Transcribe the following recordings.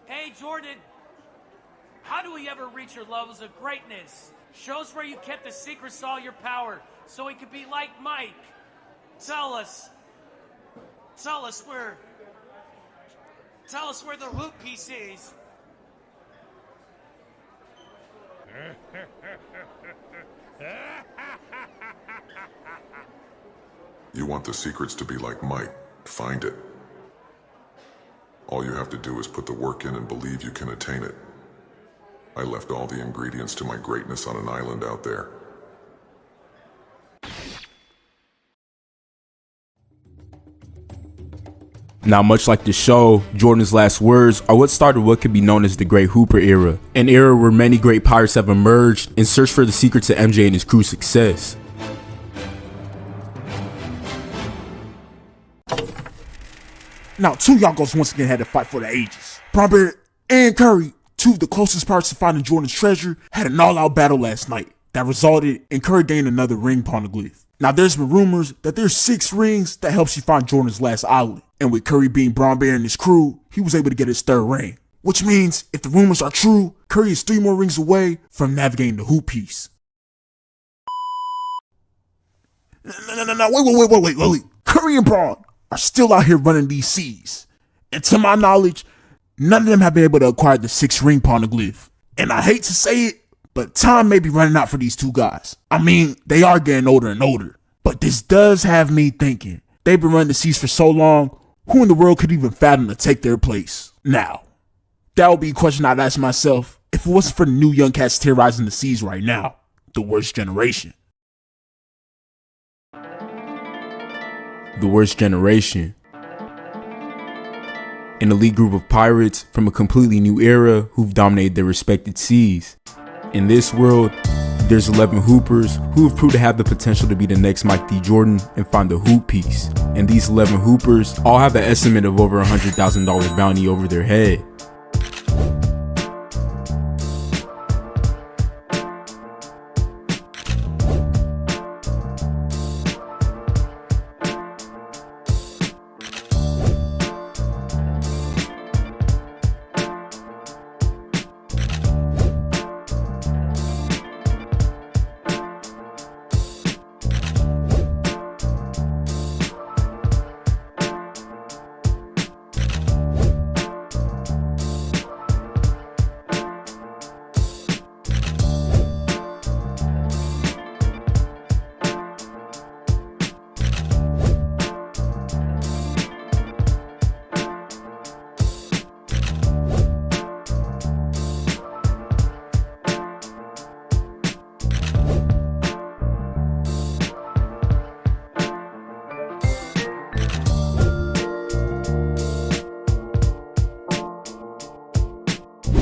Hey, Jordan, how do we ever reach your levels of greatness? Show us where you kept the secrets to all your power, so we could be like Mike. Tell us where the hoop piece is. You want the secrets to be like Mike? Find it. All you have to do is put the work in and believe you can attain it. I left all the ingredients to my greatness on an island out there. Now, much like the show, Jordan's last words are what started what could be known as the Great Hooper Era, an era where many great Pirates have emerged in search for the secret to MJ and his crew's success. Now, two Yonkos once again had to fight for the ages. Bronbeard and Curry, two of the closest Pirates to finding Jordan's treasure, had an all-out battle last night that resulted in Curry gaining another ring Poneglyph. Now, there's been rumors that there's 6 rings that helps you find Jordan's last island. And with Curry being Bronbeard and his crew, he was able to get his 3rd ring. Which means, if the rumors are true, Curry is 3 more rings away from navigating the hoop piece. No, wait. Curry and Braun are still out here running these seas. And to my knowledge, none of them have been able to acquire the 6th ring Poneglyph. And I hate to say it, but time may be running out for these 2 guys. I mean, they are getting older and older. But this does have me thinking, they've been running the seas for so long, who in the world could even fathom to take their place? Now, that would be a question I'd ask myself if it wasn't for the new young cats terrorizing the seas right now, the worst generation. The worst generation. An elite group of pirates from a completely new era who've dominated their respected seas. In this world, there's 11 hoopers who have proved to have the potential to be the next Mike D. Jordan and find the hoop piece. And these 11 hoopers all have an estimate of over $100,000 bounty over their head.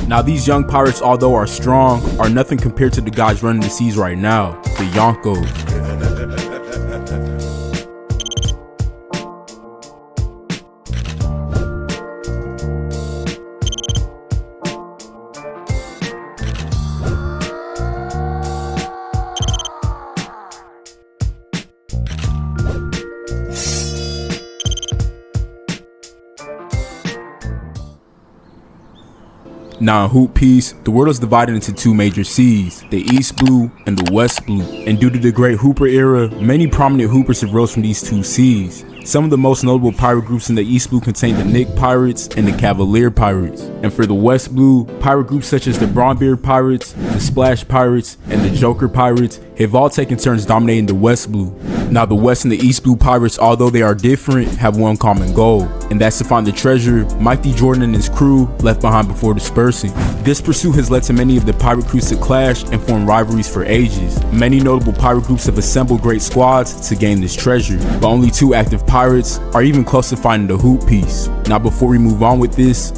Now, these young pirates, although are strong, are nothing compared to the guys running the seas right now, the Yonkos. Now, in hoop piece, the world is divided into 2 major seas, the East Blue and the West Blue. And due to the Great Hooper Era, many prominent hoopers have rose from these 2 seas. Some of the most notable pirate groups in the East Blue contain the Knicks Pirates and the Cavaliers Pirates. And for the West Blue, pirate groups such as the Bronbeard Pirates, the Splash Pirates, and the Joker Pirates have all taken turns dominating the West Blue. Now, the West and the East Blue Pirates, although they are different, have one common goal, and that's to find the treasure Mike D. Jordan and his crew left behind before dispersing. This pursuit has led to many of the pirate crews to clash and form rivalries for ages. Many notable pirate groups have assembled great squads to gain this treasure, but only 2 active pirates are even close to finding the hoop piece. Now, before we move on with this,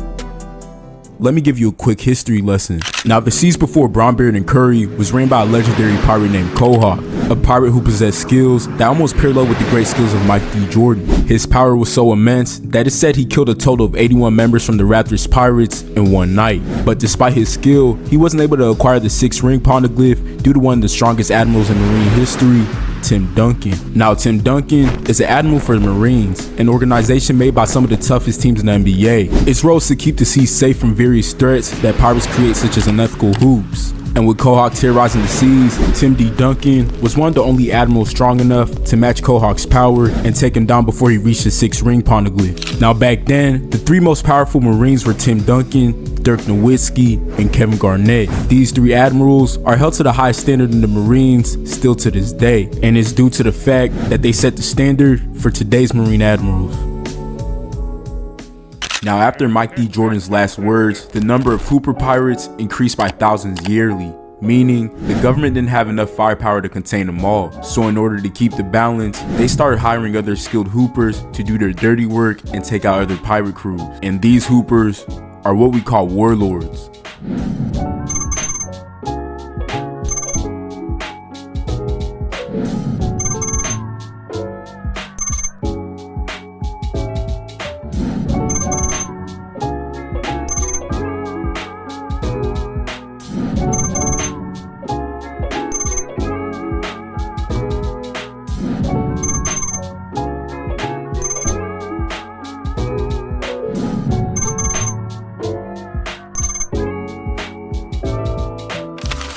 let me give you a quick history lesson. Now, the seas before Bronbeard and Curry was reigned by a legendary pirate named Kawhi, a pirate who possessed skills that almost paralleled with the great skills of Mike D. Jordan. His power was so immense that it said he killed a total of 81 members from the Raptors Pirates in one night. But despite his skill, he wasn't able to acquire the 6-ring Poneglyph due to one of the strongest admirals in Marine history, Tim Duncan. Now, Tim Duncan is an admiral for the Marines, an organization made by some of the toughest teams in the NBA. Its role is to keep the seas safe from various threats that pirates create, such as unethical hoops. And with Quahog terrorizing the seas, Tim D. Duncan was one of the only admirals strong enough to match Quahog's power and take him down before he reached the 6-ring Poneglyph. Now, back then, the 3 most powerful Marines were Tim Duncan, Dirk Nowitzki, and Kevin Garnett. These 3 admirals are held to the highest standard in the Marines still to this day, and it's due to the fact that they set the standard for today's Marine admirals. Now, after Mike D. Jordan's last words, the number of Hooper pirates increased by thousands yearly, meaning the government didn't have enough firepower to contain them all. So in order to keep the balance, they started hiring other skilled Hoopers to do their dirty work and take out other pirate crews. And these Hoopers are what we call Warlords.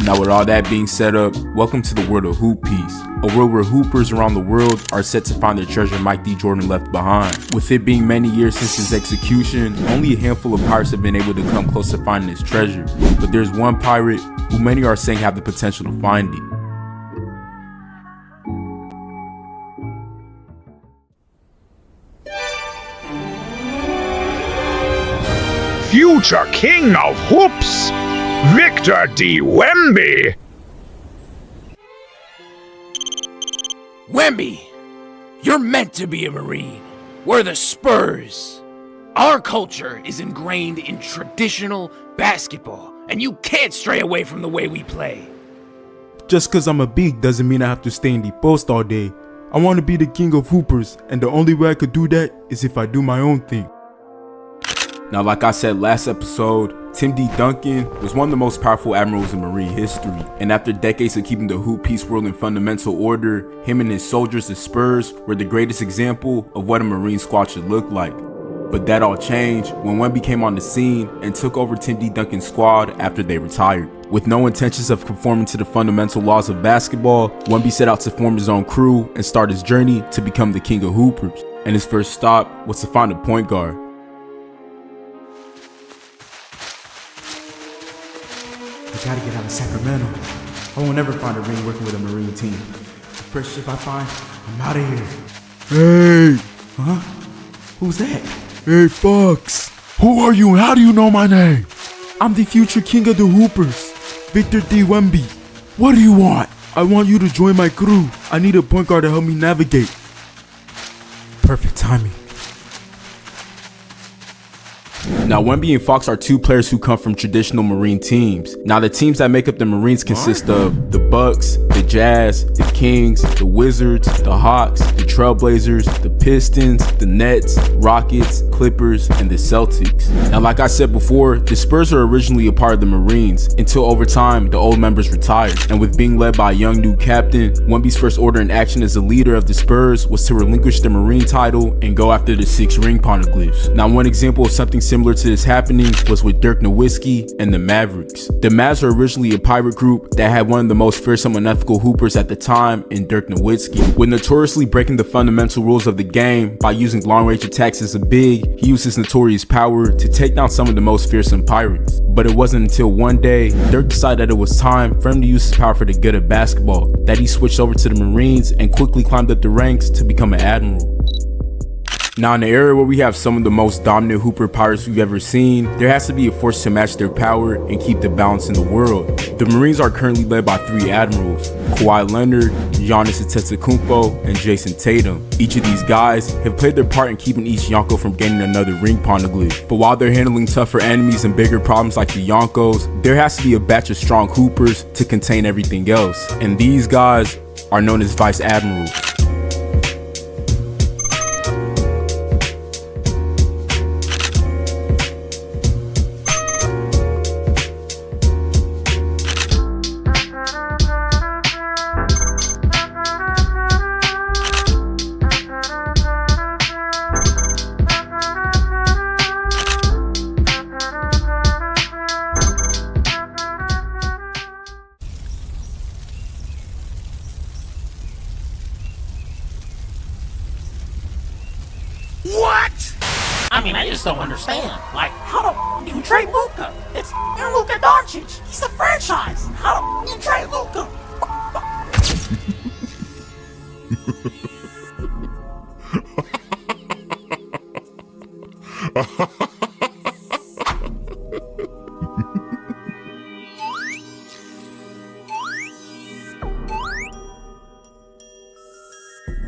Now, with all that being set up, welcome to the world of Hoop Piece, a world where hoopers around the world are set to find the treasure Mike D. Jordan left behind. With it being many years since his execution, only a handful of pirates have been able to come close to finding his treasure. But there's one pirate who many are saying have the potential to find it. Future King of Hoops, Victor D. Wemby. Wemby, you're meant to be a Marine. We're the Spurs. Our culture is ingrained in traditional basketball, and you can't stray away from the way we play. Just cause I'm a big doesn't mean I have to stay in the post all day. I want to be the king of hoopers, and the only way I could do that is if I do my own thing. Now, like I said last episode, Tim D. Duncan was one of the most powerful admirals in Marine history, and after decades of keeping the Hoop Piece world in fundamental order, him and his soldiers, the Spurs, were the greatest example of what a Marine squad should look like. But that all changed when Wemby came on the scene and took over Tim D. Duncan's squad after they retired. With no intentions of conforming to the fundamental laws of basketball, Wemby set out to form his own crew and start his journey to become the king of hoopers. And his first stop was to find a point guard. I gotta get out of Sacramento. I won't ever find a ring working with a Marine team. The first ship I find, I'm out of here. Hey! Huh? Who's that? Hey, Fox! Who are you and how do you know my name? I'm the future king of the Hoopers, Victor D. Wemby. What do you want? I want you to join my crew. I need a point guard to help me navigate. Perfect timing. Now, Wemby and Fox are 2 players who come from traditional Marine teams. Now, the teams that make up the Marines consist of the Bucks, the Jazz, the Kings, the Wizards, the Hawks, the Trailblazers, the Pistons, the Nets, Rockets, Clippers, and the Celtics. Now, like I said before, the Spurs were originally a part of the Marines until over time the old members retired. And with being led by a young new captain, Wemby's first order in action as the leader of the Spurs was to relinquish the Marine title and go after the 6-ring Poneglyphs. Now, one example of something similar to this happening was with Dirk Nowitzki and the Mavericks. The Mavs were originally a pirate group that had one of the most fearsome unethical hoopers at the time in Dirk Nowitzki. With notoriously breaking the fundamental rules of the game by using long-range attacks as a big, he used his notorious power to take down some of the most fearsome pirates. But it wasn't until one day, Dirk decided that it was time for him to use his power for the good of basketball, that he switched over to the Marines and quickly climbed up the ranks to become an admiral. Now, in the era where we have some of the most dominant Hooper Pirates we've ever seen, there has to be a force to match their power and keep the balance in the world. The Marines are currently led by 3 Admirals: Kawhi Leonard, Giannis Antetokounmpo, and Jason Tatum. Each of these guys have played their part in keeping each Yonko from gaining another ring Poneglyph. But while they're handling tougher enemies and bigger problems like the Yonkos, there has to be a batch of strong Hoopers to contain everything else. And these guys are known as Vice Admirals. I just don't understand. Like, how do you trade Luka? It's Luka Doncic. He's the franchise. How do you trade Luka?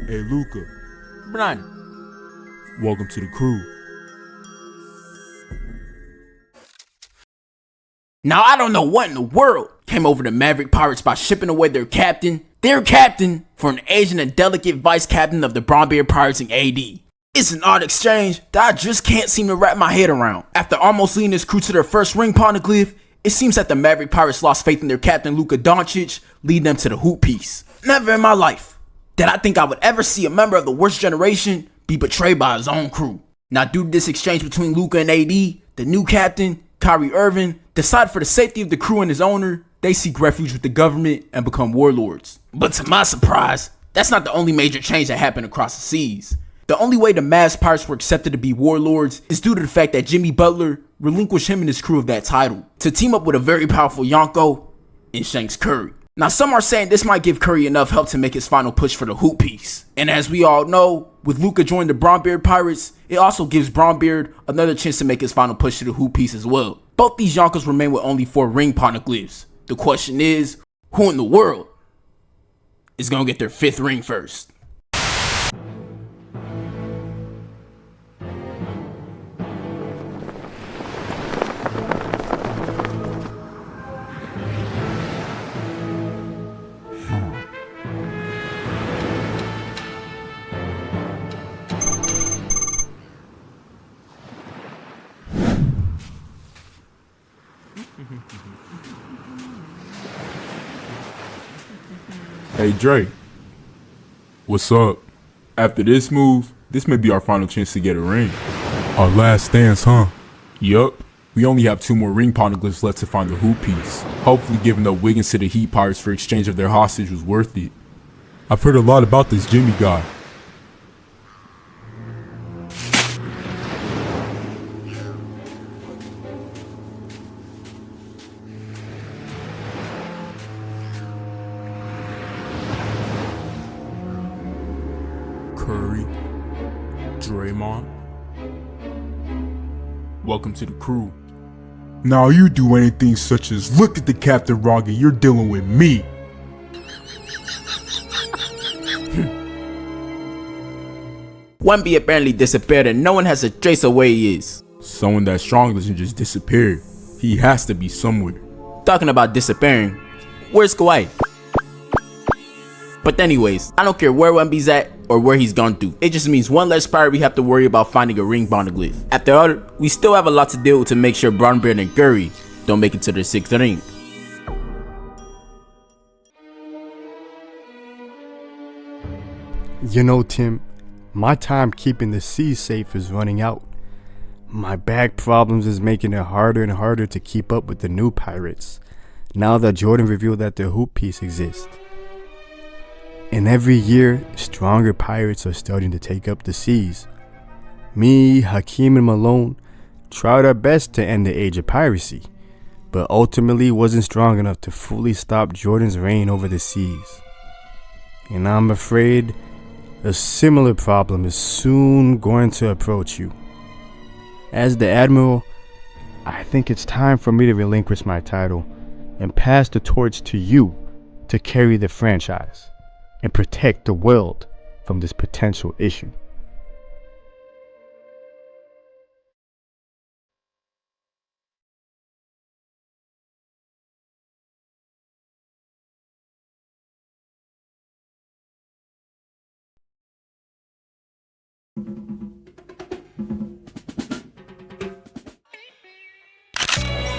Hey Luka, Bron. welcome to the crew. Now I don't know what in the world came over the Maverick Pirates by shipping away their captain, for an Asian and delicate vice captain of the Bronbeard Pirates in AD. It's an odd exchange that I just can't seem to wrap my head around. After almost leading his crew to their first ring Poneglyph, it seems that the Maverick Pirates lost faith in their captain Luka Doncic, leading them to the hoop piece. Never in my life did I think I would ever see a member of the worst generation be betrayed by his own crew. Now due to this exchange between Luka and AD, the new captain, Kyrie Irving, decided for the safety of the crew and his owner, they seek refuge with the government and become warlords. But to my surprise, that's not the only major change that happened across the seas. The only way the Mavs Pirates were accepted to be warlords is due to the fact that Jimmy Butler relinquished him and his crew of that title to team up with a very powerful Yonko in Shanks Curry. Now some are saying this might give Curry enough help to make his final push for the hoop piece. And as we all know, with Luka joining the Bronbeard Pirates, it also gives Bronbeard another chance to make his final push to the hoop piece as well. Both these Yonkos remain with only 4 ring Poneglyphs. The question is, who in the world is gonna get their 5th ring first? Hey Drake, what's up? After this move, this may be our final chance to get a ring. Our last stance, huh? Yup. We only have 2 more ring Poneglyphs left to find the hoop piece. Hopefully giving up Wiggins to the Heat Pirates for exchange of their hostage was worth it. I've heard a lot about this Jimmy guy. Curry, Draymond, welcome to the crew. Now you do anything such as look at the captain wrong and you're dealing with me. Webby apparently disappeared and no one has a trace of where he is. Someone that strong doesn't just disappear. He has to be somewhere. Talking about disappearing, where's Kawhi? But anyways, I don't care where Wemby's at or where he's gone to. It just means one less pirate we have to worry about finding a ring Poneglyph. After all, we still have a lot to deal with to make sure Bronbeard and Curry don't make it to their 6th ring. You know, Tim, my time keeping the sea safe is running out. My back problems is making it harder and harder to keep up with the new pirates, now that Jordan revealed that their hoop piece exists. And every year, stronger pirates are starting to take up the seas. Me, Hakeem, and Malone tried our best to end the age of piracy, but ultimately wasn't strong enough to fully stop Jordan's reign over the seas. And I'm afraid a similar problem is soon going to approach you. As the Admiral, I think it's time for me to relinquish my title and pass the torch to you to carry the franchise and protect the world from this potential issue.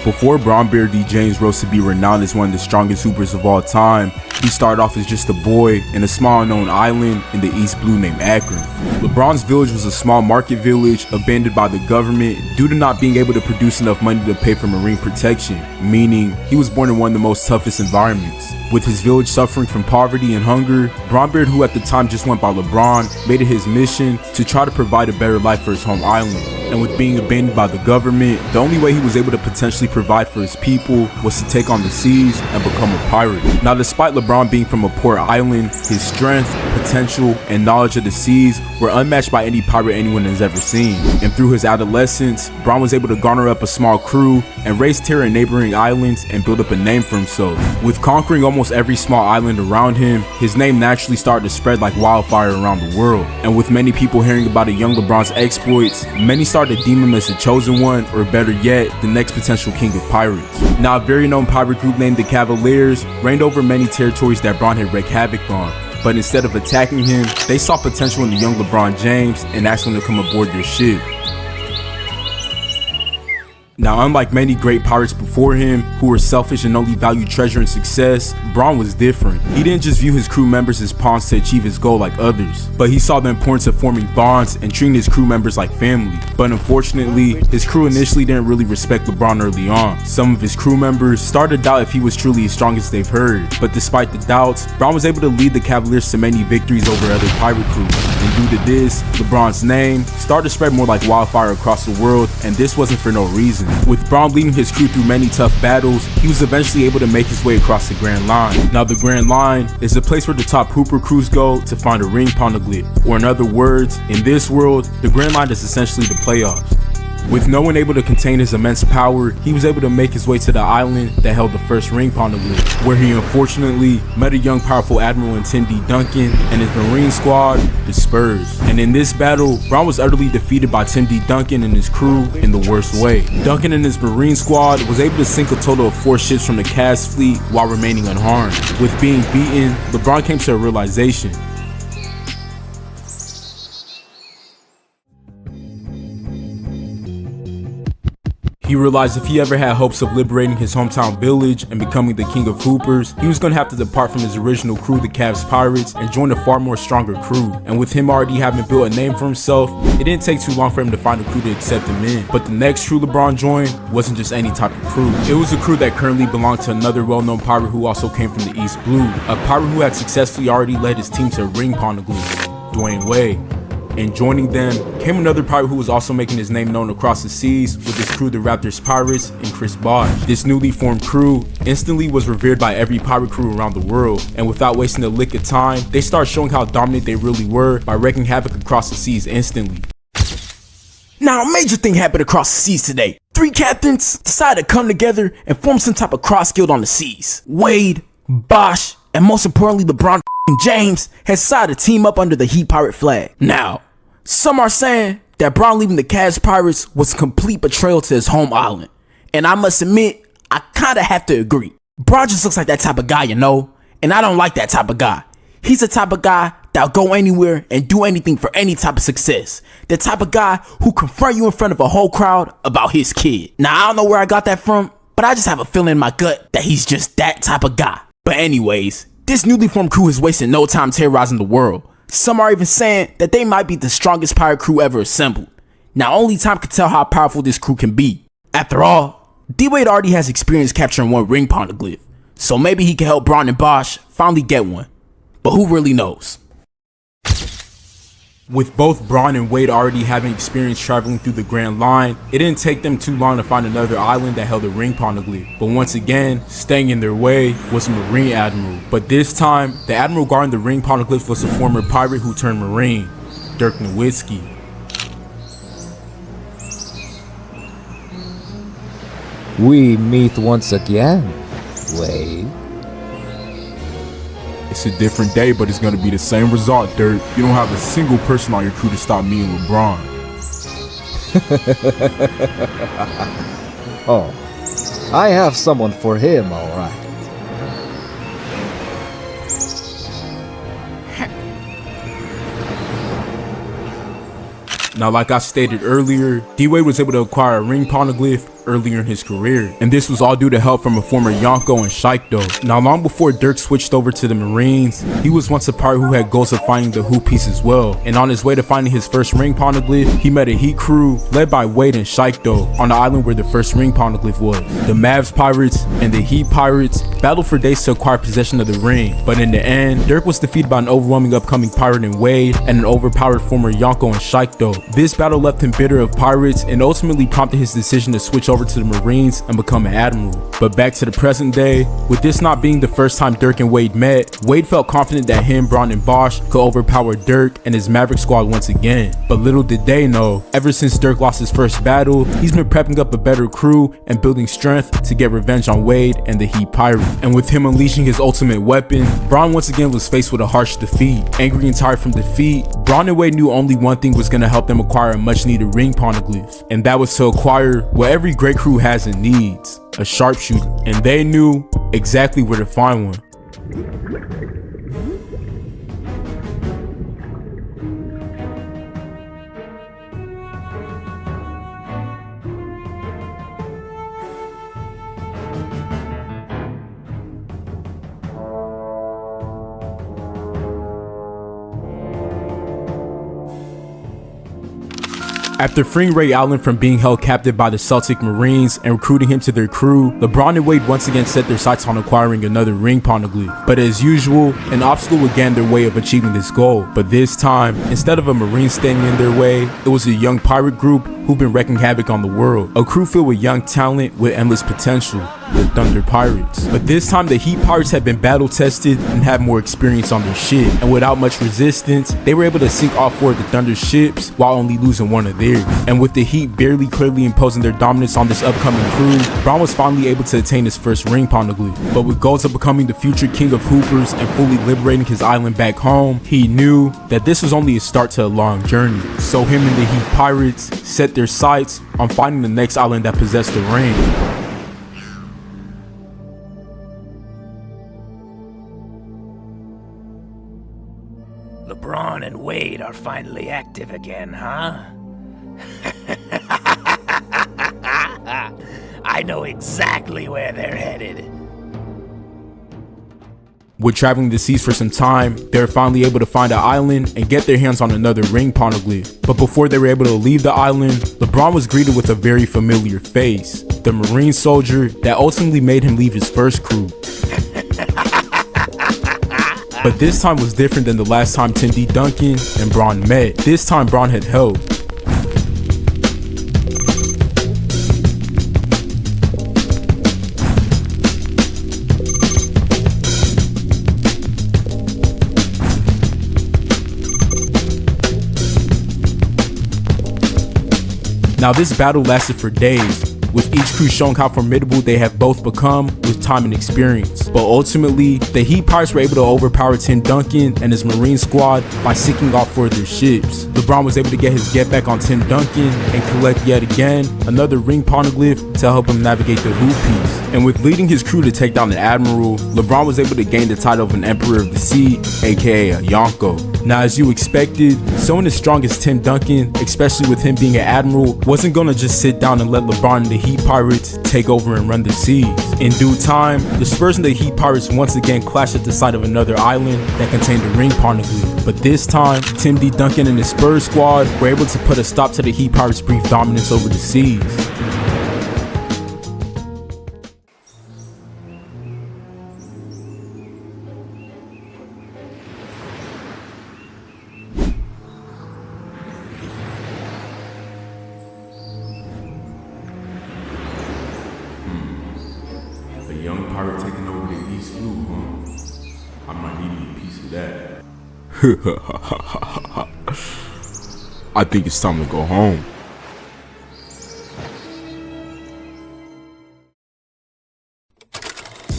Before Bronbeard D. James rose to be renowned as one of the strongest hoopers of all time, he started off as just a boy in a small unknown island in the East Blue named Akron. LeBron's village was a small market village abandoned by the government due to not being able to produce enough money to pay for marine protection, meaning he was born in one of the most toughest environments. With his village suffering from poverty and hunger, Bronbeard, who at the time just went by LeBron, made it his mission to try to provide a better life for his home island. And with being abandoned by the government, the only way he was able to potentially provide for his people was to take on the seas and become a pirate. Now, despite LeBron being from a poor island, his strength, potential, and knowledge of the seas were unmatched by any pirate anyone has ever seen. And through his adolescence, Bron was able to garner up a small crew and raise terror in neighboring islands and build up a name for himself. With conquering almost every small island around him, his name naturally started to spread like wildfire around the world. And with many people hearing about a young LeBron's exploits, many started to deem him as the chosen one, or better yet, the next potential king of pirates. Now, a very known pirate group named the Cavaliers reigned over many territories that Bron had wreaked havoc on. But instead of attacking him, they saw potential in the young LeBron James and asked him to come aboard their ship. Now, unlike many great pirates before him, who were selfish and only valued treasure and success, Bron was different. He didn't just view his crew members as pawns to achieve his goal like others, but he saw the importance of forming bonds and treating his crew members like family. But unfortunately, his crew initially didn't really respect LeBron early on. Some of his crew members started to doubt if he was truly as strong as they've heard, but despite the doubts, Bron was able to lead the Cavaliers to many victories over other pirate crews. And due to this, LeBron's name started to spread more like wildfire across the world, and this wasn't for no reason. With Bron leading his crew through many tough battles, he was eventually able to make his way across the Grand Line. Now, the Grand Line is the place where the top hooper crews go to find a ring Poneglyph, or in other words, in this world, the Grand Line is essentially the playoffs. With no one able to contain his immense power, he was able to make his way to the island that held the first ring Poneglyph, where he unfortunately met a young powerful Admiral in Tim Duncan and his Marine squad, the Spurs. And in this battle, Bron was utterly defeated by Tim Duncan and his crew in the worst way. Duncan and his Marine squad was able to sink a total of 4 ships from the Cavs fleet while remaining unharmed. With being beaten, LeBron came to a realization. He realized if he ever had hopes of liberating his hometown village and becoming the king of hoopers, he was going to have to depart from his original crew, the Cavs Pirates, and join a far more stronger crew. And with him already having built a name for himself, it didn't take too long for him to find a crew to accept him in. But the next crew LeBron joined wasn't just any type of crew. It was a crew that currently belonged to another well-known pirate who also came from the East Blue, a pirate who had successfully already led his team to a ring Poneglyph, Dwayne Wade. And joining them came another pirate who was also making his name known across the seas with his crew, the Raptors Pirates, and Chris Bosh. This newly formed crew instantly was revered by every pirate crew around the world, and without wasting a lick of time, they started showing how dominant they really were by wreaking havoc across the seas instantly. Now, a major thing happened across the seas today. 3 captains decided to come together and form some type of cross guild on the seas. Wade, Bosh, and most importantly, LeBron James has decided to team up under the Heat Pirate flag. Now, some are saying that Bron leaving the Cavs Pirates was a complete betrayal to his home island. And I must admit, I kinda have to agree. Bron just looks like that type of guy, you know? And I don't like that type of guy. He's the type of guy that'll go anywhere and do anything for any type of success. The type of guy who confront you in front of a whole crowd about his kid. Now, I don't know where I got that from, but I just have a feeling in my gut that he's just that type of guy. But anyways, this newly formed crew is wasting no time terrorizing the world. Some are even saying that they might be the strongest pirate crew ever assembled. Now, only time can tell how powerful this crew can be. After all, D-Wade already has experience capturing 1 ring Poneglyph, so maybe he can help Bron and Bosh finally get one. But who really knows? With both Bron and Wade already having experience traveling through the Grand Line, it didn't take them too long to find another island that held a ring Poneglyph. But once again, staying in their way was a Marine Admiral. But this time, the Admiral guarding the ring Poneglyph was a former pirate who turned Marine, Dirk Nowitzki. We meet once again, Wade. It's a different day, but it's gonna be the same result, Dirk. You don't have a single person on your crew to stop me and LeBron. Oh, I have someone for him, alright. Now, like I stated earlier, D-Wade was able to acquire a ring Poneglyph earlier in his career, and this was all due to help from a former Yonko and Shaikdo. Now, long before Dirk switched over to the Marines, he was once a pirate who had goals of finding the Hoop piece as well, and on his way to finding his first ring Poneglyph, he met a Heat crew led by Wade and Shaikdo on the island where the first ring Poneglyph was. The Mavs Pirates and the Heat Pirates battled for days to acquire possession of the ring, but in the end, Dirk was defeated by an overwhelming upcoming pirate in Wade and an overpowered former Yonko and Shaikdo. This battle left him bitter of pirates and ultimately prompted his decision to switch over to the Marines and become an admiral. But back to the present day, with this not being the first time Dirk and Wade met, Wade felt confident that him, Bron, and Bosch could overpower Dirk and his Maverick squad once again. But little did they know, ever since Dirk lost his first battle, he's been prepping up a better crew and building strength to get revenge on Wade and the Heat Pirates. And with him unleashing his ultimate weapon, Bron once again was faced with a harsh defeat. Angry and tired from defeat, Bron and Wade knew only one thing was going to help them acquire a much needed ring Poneglyph, and that was to acquire what every great crew has and needs, a sharpshooter, and they knew exactly where to find one. After freeing Ray Allen from being held captive by the Celtic Marines and recruiting him to their crew, LeBron and Wade once again set their sights on acquiring another ring Poneglyph. But as usual, an obstacle would get in their way of achieving this goal. But this time, instead of a Marine standing in their way, it was a young pirate group who've been wreaking havoc on the world. A crew filled with young talent with endless potential, the Thunder Pirates. But this time, the Heat Pirates had been battle tested and had more experience on their ship. And without much resistance, they were able to sink all four of the Thunder ships while only losing one of theirs. And with the Heat barely clearly imposing their dominance on this upcoming crew, Bron was finally able to attain his first ring Poneglyph. But with goals of becoming the future king of Hoopers and fully liberating his island back home, he knew that this was only a start to a long journey. So him and the Heat Pirates set their sights on finding the next island that possessed the ring. LeBron and Wade are finally active again, huh? I know exactly where they're headed. With traveling the seas for some time, they were finally able to find an island and get their hands on another ring Poneglyph. But before they were able to leave the island, LeBron was greeted with a very familiar face, the Marine soldier that ultimately made him leave his first crew. But this time was different than the last time Tim Duncan and Bron met. This time Bron had help. Now this battle lasted for days, with each crew showing how formidable they have both become with time and experience. But ultimately, the Heat Pirates were able to overpower Tim Duncan and his Marine squad by sinking all four of their ships. LeBron was able to get his get back on Tim Duncan and collect yet again another ring Poneglyph to help him navigate the Hoop piece. And with leading his crew to take down the Admiral, LeBron was able to gain the title of an Emperor of the Sea, aka a Yonko. Now as you expected, someone as strong as Tim Duncan, especially with him being an Admiral, wasn't gonna just sit down and let LeBron and the Heat Pirates take over and run the seas. In due time, the Spurs and the Heat Pirates once again clashed at the site of another island that contained a ring Poneglyph. But this time, Tim Duncan and his Spurs squad were able to put a stop to the Heat Pirates' brief dominance over the seas. young pirate taking over the East Blue, huh? I might need a piece of that. I think it's time to go home.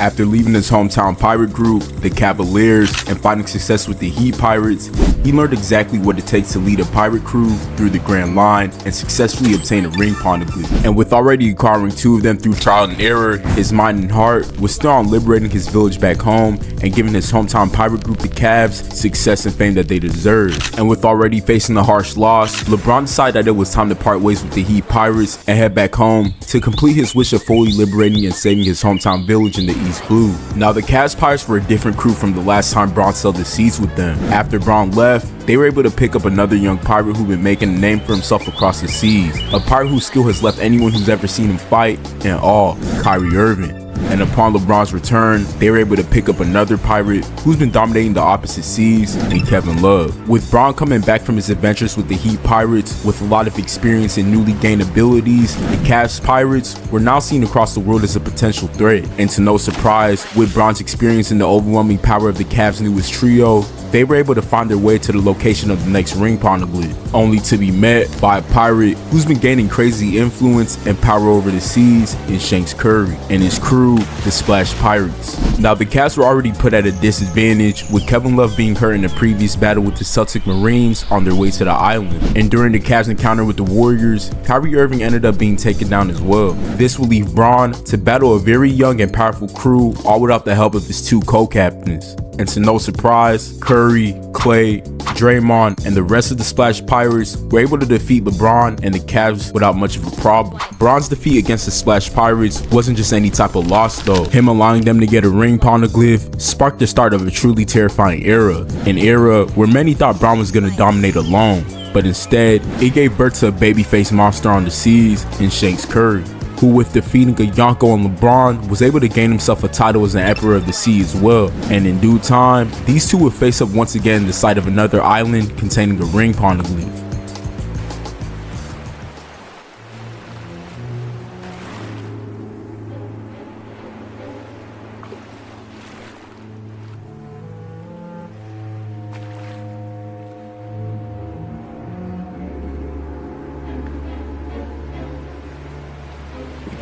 After leaving his hometown pirate group, the Cavaliers, and finding success with the Heat Pirates, he learned exactly what it takes to lead a pirate crew through the Grand Line and successfully obtain a ring Poneglyph. And with already acquiring 2 of them through trial and error, his mind and heart was still on liberating his village back home and giving his hometown pirate group, the Cavs, success and fame that they deserved. And with already facing a harsh loss, LeBron decided that it was time to part ways with the Heat Pirates and head back home to complete his wish of fully liberating and saving his hometown village in the East Blue. Now the Cavs Pirates were a different crew from the last time Bron sailed the seas with them. After Bron left, they were able to pick up another young pirate who'd been making a name for himself across the seas. A pirate whose skill has left anyone who's ever seen him fight in awe, Kyrie Irving. And upon LeBron's return, they were able to pick up another pirate who's been dominating the opposite seas, in Kevin Love. With Bron coming back from his adventures with the Heat Pirates with a lot of experience and newly gained abilities, the Cavs Pirates were now seen across the world as a potential threat. And to no surprise, with Bron's experience and the overwhelming power of the Cavs' newest trio, they were able to find their way to the location of the next ring Poneglyph, only to be met by a pirate who's been gaining crazy influence and power over the seas in Shanks Curry and his crew, the Splash Pirates. Now the Cavs were already put at a disadvantage, with Kevin Love being hurt in a previous battle with the Celtic Marines on their way to the island. And during the Cavs' encounter with the Warriors, Kyrie Irving ended up being taken down as well. This will leave Bron to battle a very young and powerful crew, all without the help of his 2 co-captains. And to no surprise, Curry, Clay, Draymond, and the rest of the Splash Pirates were able to defeat LeBron and the Cavs without much of a problem. Bron's defeat against the Splash Pirates wasn't just any type of loss though. Him allowing them to get a ring Poneglyph sparked the start of a truly terrifying era. An era where many thought Bron was going to dominate alone, but instead, it gave birth to a babyface monster on the seas in Shanks Curry, who with defeating a Yonkos and LeBron was able to gain himself a title as an Emperor of the Sea as well. And in due time, these two would face up once again in the sight of another island containing a ring Poneglyph.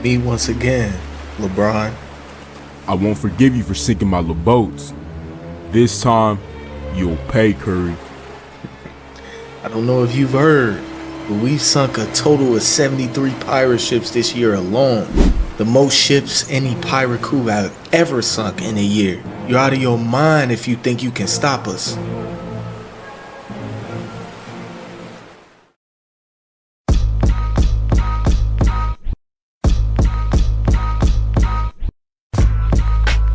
Me once again, LeBron. I won't forgive you for sinking my little boats. This time, you'll pay, Curry. I don't know if you've heard, but we've sunk a total of 73 pirate ships this year alone. The most ships any pirate crew have ever sunk in a year. You're out of your mind if you think you can stop us.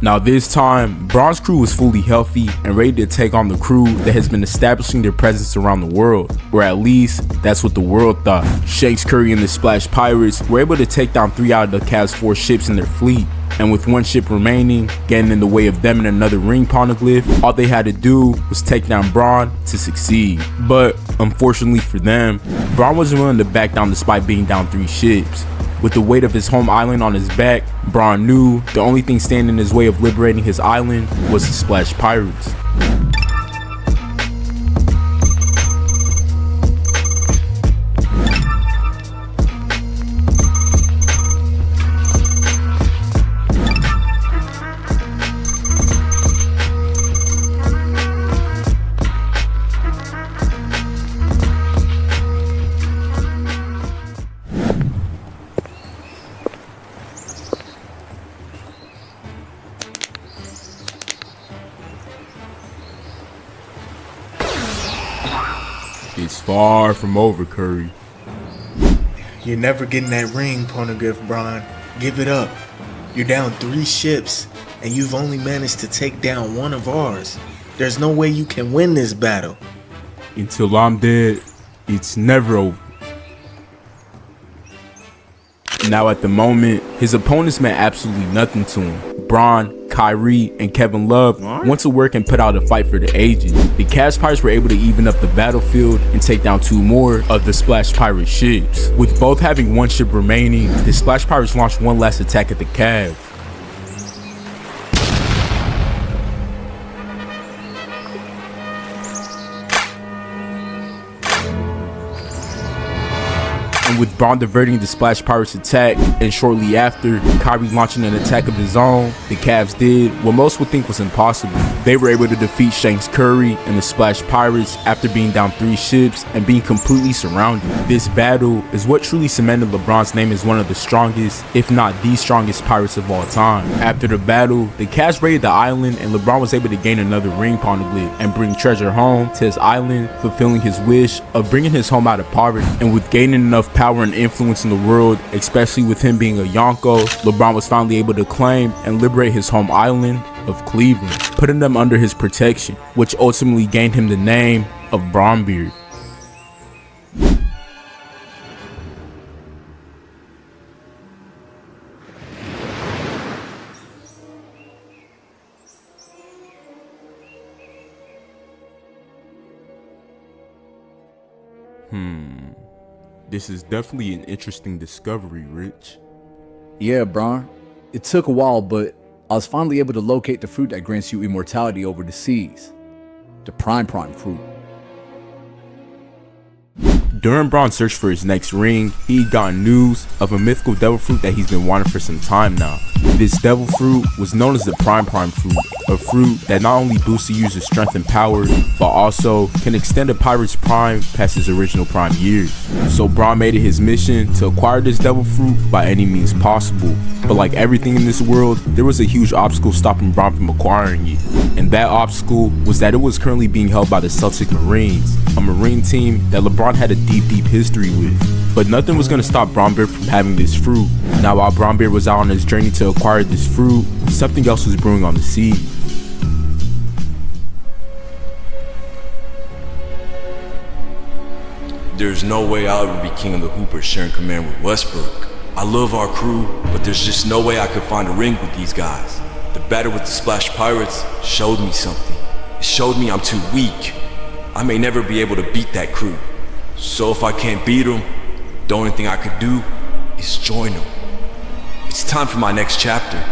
Now this time, Bron's crew was fully healthy and ready to take on the crew that has been establishing their presence around the world, or at least that's what the world thought. Shanks Curry and the Splash Pirates were able to take down 3 out of the Cavs' 4 ships in their fleet, and with 1 ship remaining, getting in the way of them and another ring Poneglyph, all they had to do was take down Bron to succeed. But unfortunately for them, Bron wasn't willing to back down despite being down 3 ships. With the weight of his home island on his back, Bron knew the only thing standing in his way of liberating his island was the Splash Pirates. It's far from over, Curry. You're never getting that ring, Poneglyph, Bron. Give it up. You're down 3 ships, and you've only managed to take down 1 of ours. There's no way you can win this battle. Until I'm dead, it's never over. Now at the moment, his opponents meant absolutely nothing to him. Bron, Kyrie, and Kevin Love went to work and put out a fight for the ages. The Cavs Pirates were able to even up the battlefield and take down 2 more of the Splash Pirate ships. With both having 1 ship remaining, the Splash Pirates launched one last attack at the Cavs. with Bron diverting the Splash Pirates attack, and shortly after, Kyrie launching an attack of his own, the Cavs did what most would think was impossible. They were able to defeat Shanks Curry and the Splash Pirates after being down 3 ships and being completely surrounded. This battle is what truly cemented LeBron's name as one of the strongest, if not the strongest Pirates of all time. After the battle, the Cavs raided the island and LeBron was able to gain another ring Poneglyph and bring treasure home to his island, fulfilling his wish of bringing his home out of poverty. And with gaining enough power and influence in the world, especially with him being a Yonko, LeBron was finally able to claim and liberate his home island of Cleveland, putting them under his protection, which ultimately gained him the name of Bronbeard. This is definitely an interesting discovery, Rich. Yeah, Bron. It took a while, but I was finally able to locate the fruit that grants you immortality over the seas. The Prime fruit. During Bron's search for his next ring, he got news of a mythical devil fruit that he's been wanting for some time now. This devil fruit was known as the Prime fruit, a fruit that not only boosts the user's strength and power, but also can extend a pirate's prime past his original prime years. So Bron made it his mission to acquire this devil fruit by any means possible. But like everything in this world, there was a huge obstacle stopping Bron from acquiring it. And that obstacle was that it was currently being held by the Celtic Marines, a Marine team that LeBron had a deep history with. But nothing was going to stop Bronbeard from having this fruit. Now while Bronbeard was out on his journey to acquire this fruit, something else was brewing on the sea. There's no way I would be king of the Hoopers sharing command with Westbrook. I love our crew, but there's just no way I could find a ring with these guys. The battle with the Splash Pirates showed me something. It showed me I'm too weak. I may never be able to beat that crew. So if I can't beat them, the only thing I could do is join them. It's time for my next chapter.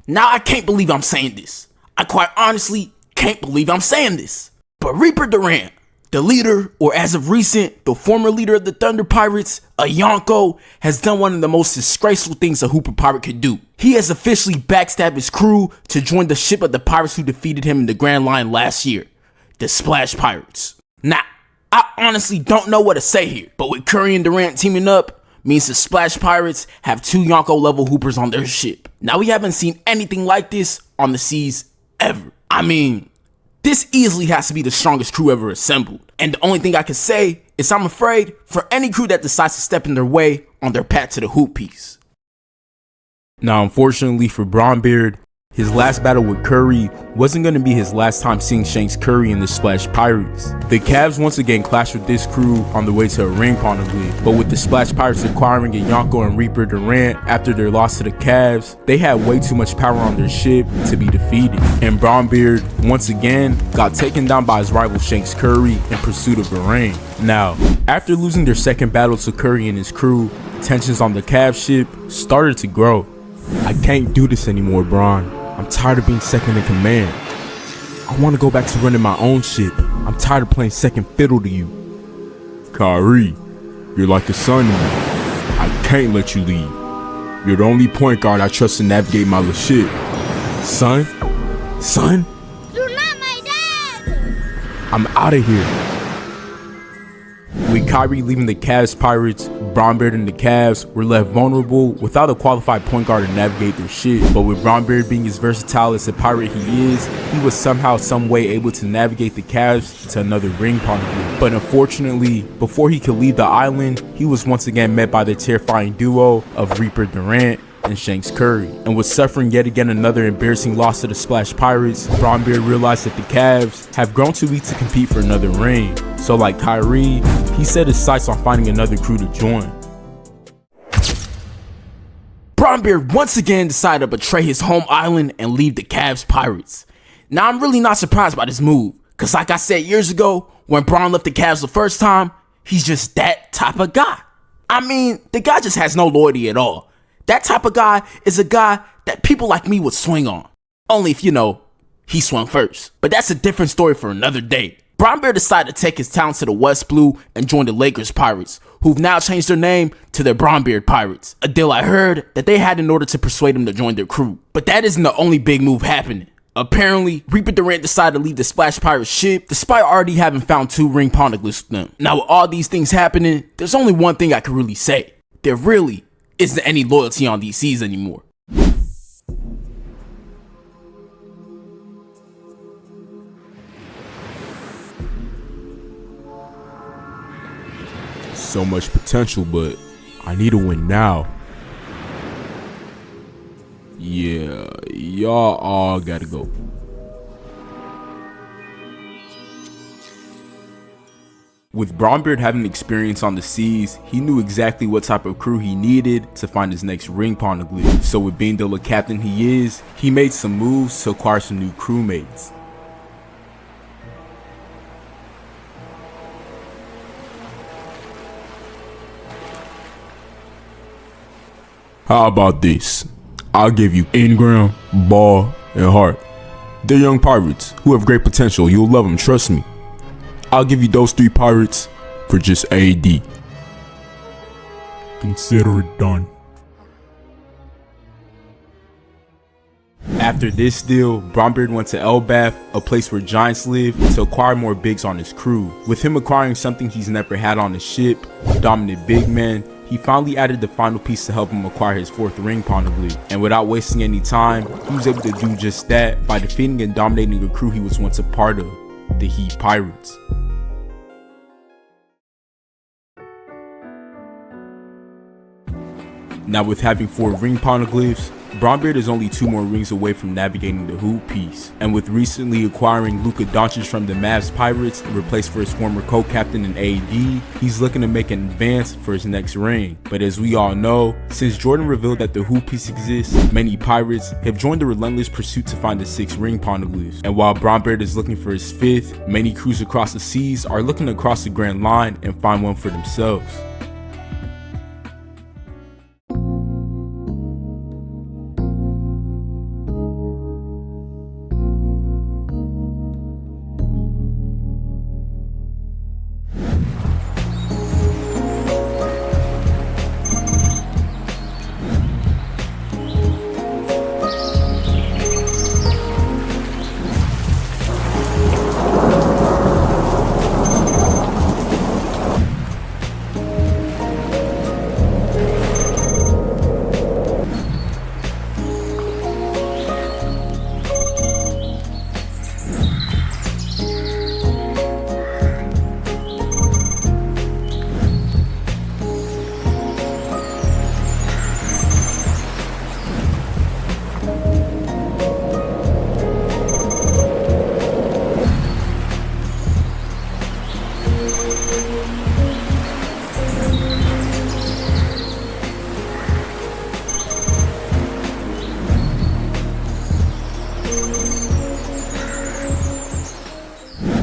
Now I can't believe I'm saying this. I quite honestly can't believe I'm saying this. But Reaper Durant, the leader, or as of recent, the former leader of the Thunder Pirates, a Yonko, has done one of the most disgraceful things a Hooper Pirate could do. He has officially backstabbed his crew to join the ship of the pirates who defeated him in the Grand Line last year, the Splash Pirates. Now, I honestly don't know what to say here, but with Curry and Durant teaming up, means the Splash Pirates have 2 Yonko level Hoopers on their ship. Now we haven't seen anything like this on the seas ever. I mean, this easily has to be the strongest crew ever assembled. And the only thing I can say is I'm afraid for any crew that decides to step in their way on their path to the hoop piece. Now unfortunately for Bronbeard, his last battle with Curry wasn't going to be his last time seeing Shanks Curry and the Splash Pirates. The Cavs once again clashed with this crew on the way to a ring Poneglyph, but with the Splash Pirates acquiring a Yonko and Reaper Durant after their loss to the Cavs, they had way too much power on their ship to be defeated. And Bronbeard once again got taken down by his rival Shanks Curry in pursuit of the ring. Now, after losing their second battle to Curry and his crew, tensions on the Cavs ship started to grow. I can't do this anymore, Bron. I'm tired of being second in command. I want to go back to running my own ship. I'm tired of playing second fiddle to you. Kyrie, you're like a son to me. I can't let you leave. You're the only point guard I trust to navigate my little ship. Son? Son? You're not my dad! I'm out of here. With Kyrie leaving the Cavs Pirates, Bronbeard and the Cavs were left vulnerable without a qualified point guard to navigate their shit. But with Bronbeard being as versatile as a pirate he is, he was somehow some way able to navigate the Cavs to another ring Poneglyph. But unfortunately, before he could leave the island, he was once again met by the terrifying duo of Reaper Durant and Shanks Curry. And with suffering yet again another embarrassing loss to the Splash Pirates, Bronbeard realized that the Cavs have grown too weak to compete for another ring. So like Kyrie, he set his sights on finding another crew to join. Bronbeard once again decided to betray his home island and leave the Cavs Pirates. Now I'm really not surprised by this move, cause like I said years ago, when Bron left the Cavs the first time, he's just that type of guy. I mean, the guy just has no loyalty at all. That type of guy is a guy that people like me would swing on. Only if, you know, he swung first. But that's a different story for another day. Bronbeard decided to take his talents to the West Blue and join the Lakers Pirates, who've now changed their name to the Bronbeard Pirates, a deal I heard that they had in order to persuade him to join their crew. But that isn't the only big move happening. Apparently, Reaper Durant decided to leave the Splash Pirates ship despite already having found 2 ring Poneglyphs with them. Now with all these things happening, there's only one thing I can really say. There really isn't any loyalty on these seas anymore. So much potential, but I need to win now. Yeah, y'all all gotta go. With Bronbeard having experience on the seas, he knew exactly what type of crew he needed to find his next ring Poneglyph. So with being the captain he is, he made some moves to acquire some new crewmates. How about this? I'll give you Ingram, Ball, and Hart. They're young pirates who have great potential. You'll love them, trust me. I'll give you those 3 pirates for just AD. Consider it done. After this deal, Bronbeard went to Elbath, a place where giants live, to acquire more bigs on his crew. With him acquiring something he's never had on his ship, dominant big man, he finally added the final piece to help him acquire his 4th ring Poneglyph. And without wasting any time, he was able to do just that by defeating and dominating a crew he was once a part of, the Heat Pirates. Now with having 4 ring Poneglyphs, Bronbeard is only 2 more rings away from navigating the hoop piece, and with recently acquiring Luka Doncic from the Mavs Pirates in replace for his former co-captain in AD, he's looking to make an advance for his next ring. But as we all know, since Jordan revealed that the hoop piece exists, many Pirates have joined the relentless pursuit to find the 6 ring Poneglyphs. And while Bronbeard is looking for his 5th, many crews across the seas are looking to cross the Grand Line and find one for themselves.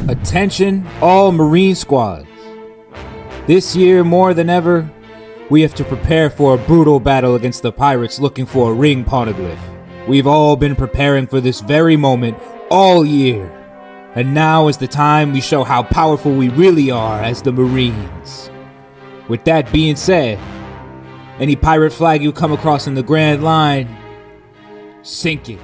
Attention all Marine squads. This year more than ever, we have to prepare for a brutal battle against the pirates looking for a ring Poneglyph. We've all been preparing for this very moment all year, and now is the time we show how powerful we really are as the Marines. With that being said, any pirate flag you come across in the Grand Line, sink it.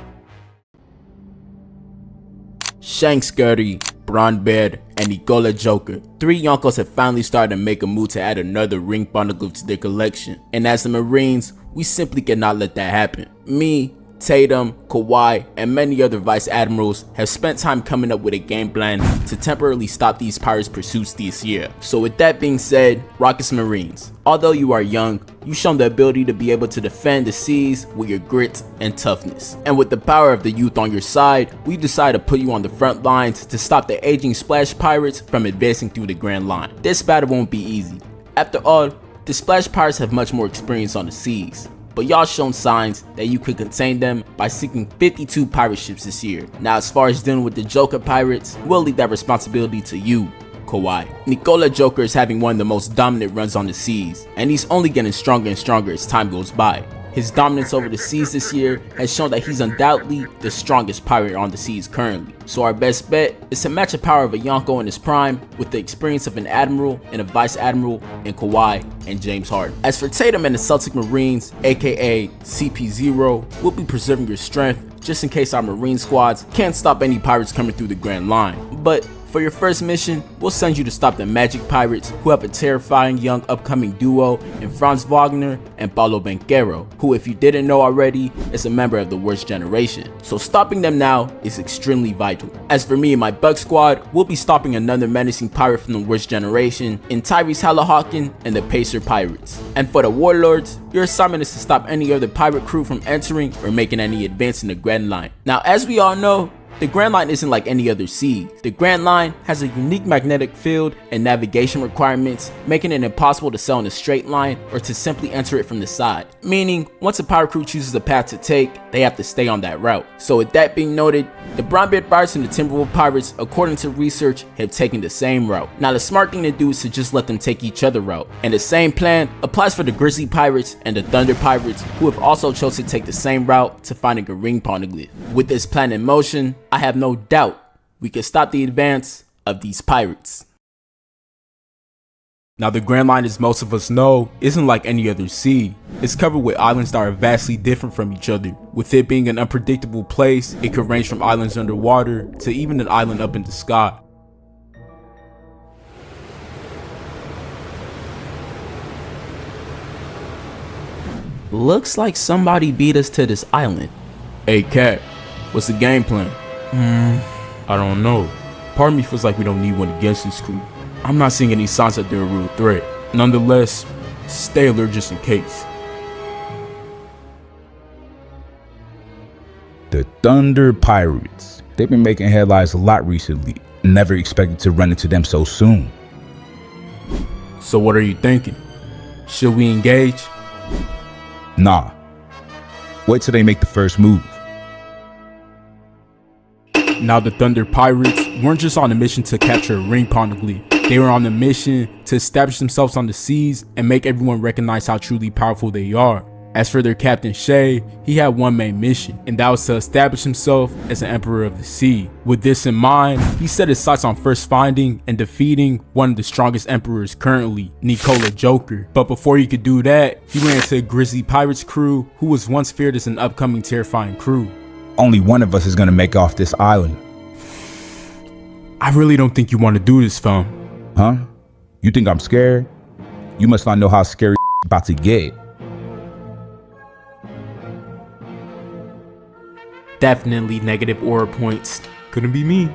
Shanks Gertie, Bronbeard, and Nikola Joker. 3 Yonkos have finally started to make a move to add another ring Poneglyph to their collection. And as the Marines, we simply cannot let that happen. Me, Tatum, Kawhi, and many other Vice Admirals have spent time coming up with a game plan to temporarily stop these pirates' pursuits this year. So with that being said, Rockets Marines, although you are young, you've shown the ability to be able to defend the seas with your grit and toughness. And with the power of the youth on your side, we decided to put you on the front lines to stop the aging Splash Pirates from advancing through the Grand Line. This battle won't be easy. After all, the Splash Pirates have much more experience on the seas, but y'all shown signs that you could contain them by sinking 52 pirate ships this year. Now as far as dealing with the Joker Pirates, we'll leave that responsibility to you, Kawhi. Nikola Joker is having one of the most dominant runs on the seas, and he's only getting stronger and stronger as time goes by. His dominance over the seas this year has shown that he's undoubtedly the strongest pirate on the seas currently. So our best bet is to match the power of a Yonko in his prime with the experience of an Admiral and a Vice Admiral in Kawhi and James Harden. As for Tatum and the Celtic Marines, aka CP0, we'll be preserving your strength just in case our Marine squads can't stop any pirates coming through the Grand Line. But for your first mission, we'll send you to stop the Magic Pirates, who have a terrifying young upcoming duo in Franz Wagner and Paulo Banquero, who, if you didn't know already, is a member of the Worst Generation. So stopping them now is extremely vital. As for me and my Bug Squad, we'll be stopping another menacing pirate from the Worst Generation in Tyrese Hali Hawkin and the Pacer Pirates. And for the Warlords, your assignment is to stop any other pirate crew from entering or making any advance in the Grand Line. Now, as we all know, the Grand Line isn't like any other sea. The Grand Line has a unique magnetic field and navigation requirements, making it impossible to sail in a straight line or to simply enter it from the side. Meaning, once a pirate crew chooses a path to take, they have to stay on that route. So with that being noted, the Bronbeard Pirates and the Timberwolves Pirates, according to research, have taken the same route. Now the smart thing to do is to just let them take each other route. And the same plan applies for the Grizzly Pirates and the Thunder Pirates, who have also chosen to take the same route to finding a ring Poneglyph. With this plan in motion, I have no doubt we can stop the advance of these pirates. Now the Grand Line, as most of us know, isn't like any other sea. It's covered with islands that are vastly different from each other. With it being an unpredictable place, it could range from islands underwater to even an island up in the sky. Looks like somebody beat us to this island. Hey Cat, what's the game plan? I don't know. Part of me feels like we don't need one against this crew. I'm not seeing any signs that they're a real threat. Nonetheless, stay alert just in case. The Thunder Pirates. They've been making headlines a lot recently. Never expected to run into them so soon. So what are you thinking? Should we engage? Nah. Wait till they make the first move. Now the Thunder Pirates weren't just on a mission to capture a ring Poneglyph. They were on a mission to establish themselves on the seas and make everyone recognize how truly powerful they are. As for their captain Shay, he had one main mission, and that was to establish himself as an emperor of the sea. With this in mind, he set his sights on first finding and defeating one of the strongest emperors currently, Nikola Joker. But before he could do that, he ran into a Grizzly Pirates crew who was once feared as an upcoming terrifying crew. Only one of us is gonna make off this island. I really don't think you want to do this, fam. Huh? You think I'm scared? You must not know how scary about to get. Definitely negative aura points. Couldn't be me.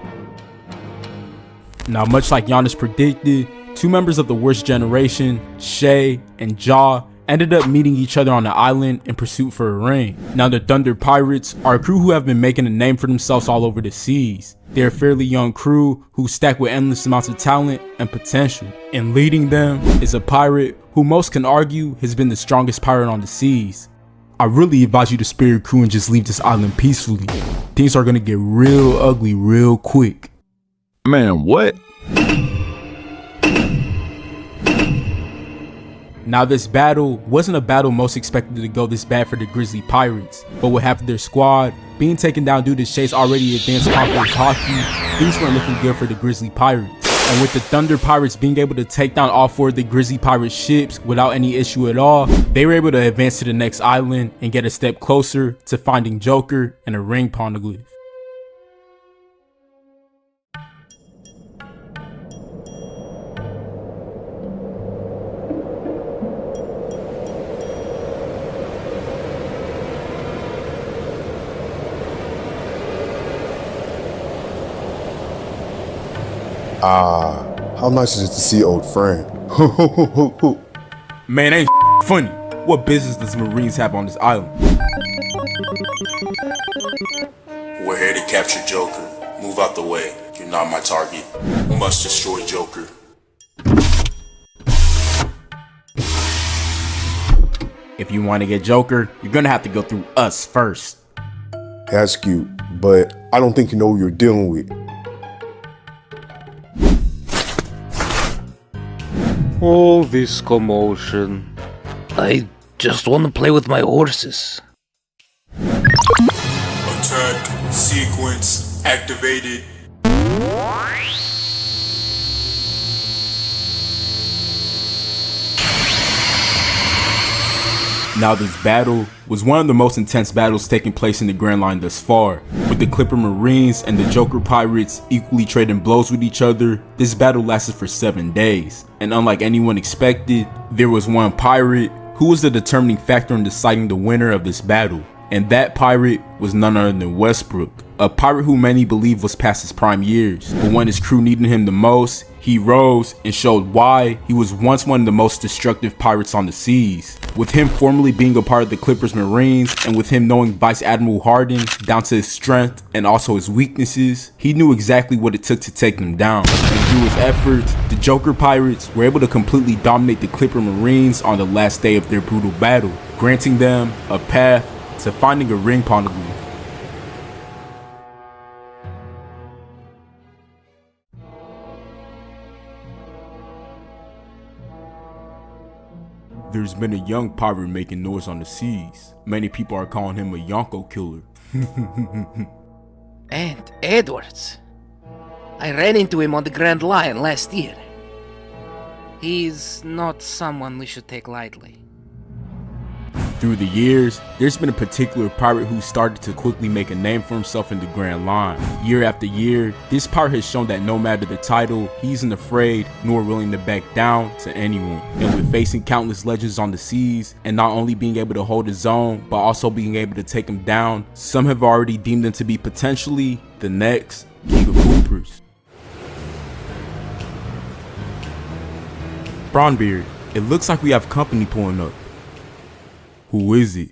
Now, much like Giannis predicted, two members of the Worst Generation, Shay and Ja, ended up meeting each other on the island in pursuit for a ring. Now the Thunder Pirates are a crew who have been making a name for themselves all over the seas. They're a fairly young crew who stack with endless amounts of talent and potential. And leading them is a pirate who most can argue has been the strongest pirate on the seas. I really advise you to spare your crew and just leave this island peacefully. Things are gonna get real ugly real quick. Man, what? Now this battle wasn't a battle most expected to go this bad for the Grizzly Pirates, but with half of their squad being taken down due to Shay's already advanced conqueror's hockey, things weren't looking good for the Grizzly Pirates. And with the Thunder Pirates being able to take down all four of the Grizzly Pirate ships without any issue at all, they were able to advance to the next island and get a step closer to finding Joker and a ring Poneglyph. How nice is it to see old friend? Man, ain't funny. What business does Marines have on this island? We're here to capture Joker. Move out the way. You're not my target. We must destroy Joker. If you want to get Joker, you're gonna have to go through us first. That's cute, but I don't think you know who you're dealing with. All this commotion. I Just want to play with my horses. Attack sequence activated. Now this battle was one of the most intense battles taking place in the Grand Line thus far. With the Clipper Marines and the Joker Pirates equally trading blows with each other, this battle lasted for 7 days. And unlike anyone expected, there was one pirate who was the determining factor in deciding the winner of this battle. And that pirate was none other than Westbrook, a pirate who many believe was past his prime years. But when his crew needed him the most, he rose and showed why he was once one of the most destructive pirates on the seas. With him formerly being a part of the Clippers Marines, and with him knowing Vice Admiral Harden down to his strength and also his weaknesses, he knew exactly what it took to take them down. And through his efforts, the Joker Pirates were able to completely dominate the Clipper Marines on the last day of their brutal battle, granting them a path to finding a ring Poneglyph. There's been a young pirate making noise on the seas. Many people are calling him a Yonko killer. And Edwards. I ran into him on the Grand Line last year. He's not someone we should take lightly. Through the years, there's been a particular pirate who started to quickly make a name for himself in the Grand Line. Year after year, this pirate has shown that no matter the title, he isn't afraid nor willing to back down to anyone. And with facing countless legends on the seas, and not only being able to hold his own, but also being able to take him down, some have already deemed him to be potentially the next King of Hoopers. Bronbeard, it looks like we have company pulling up. Who is it?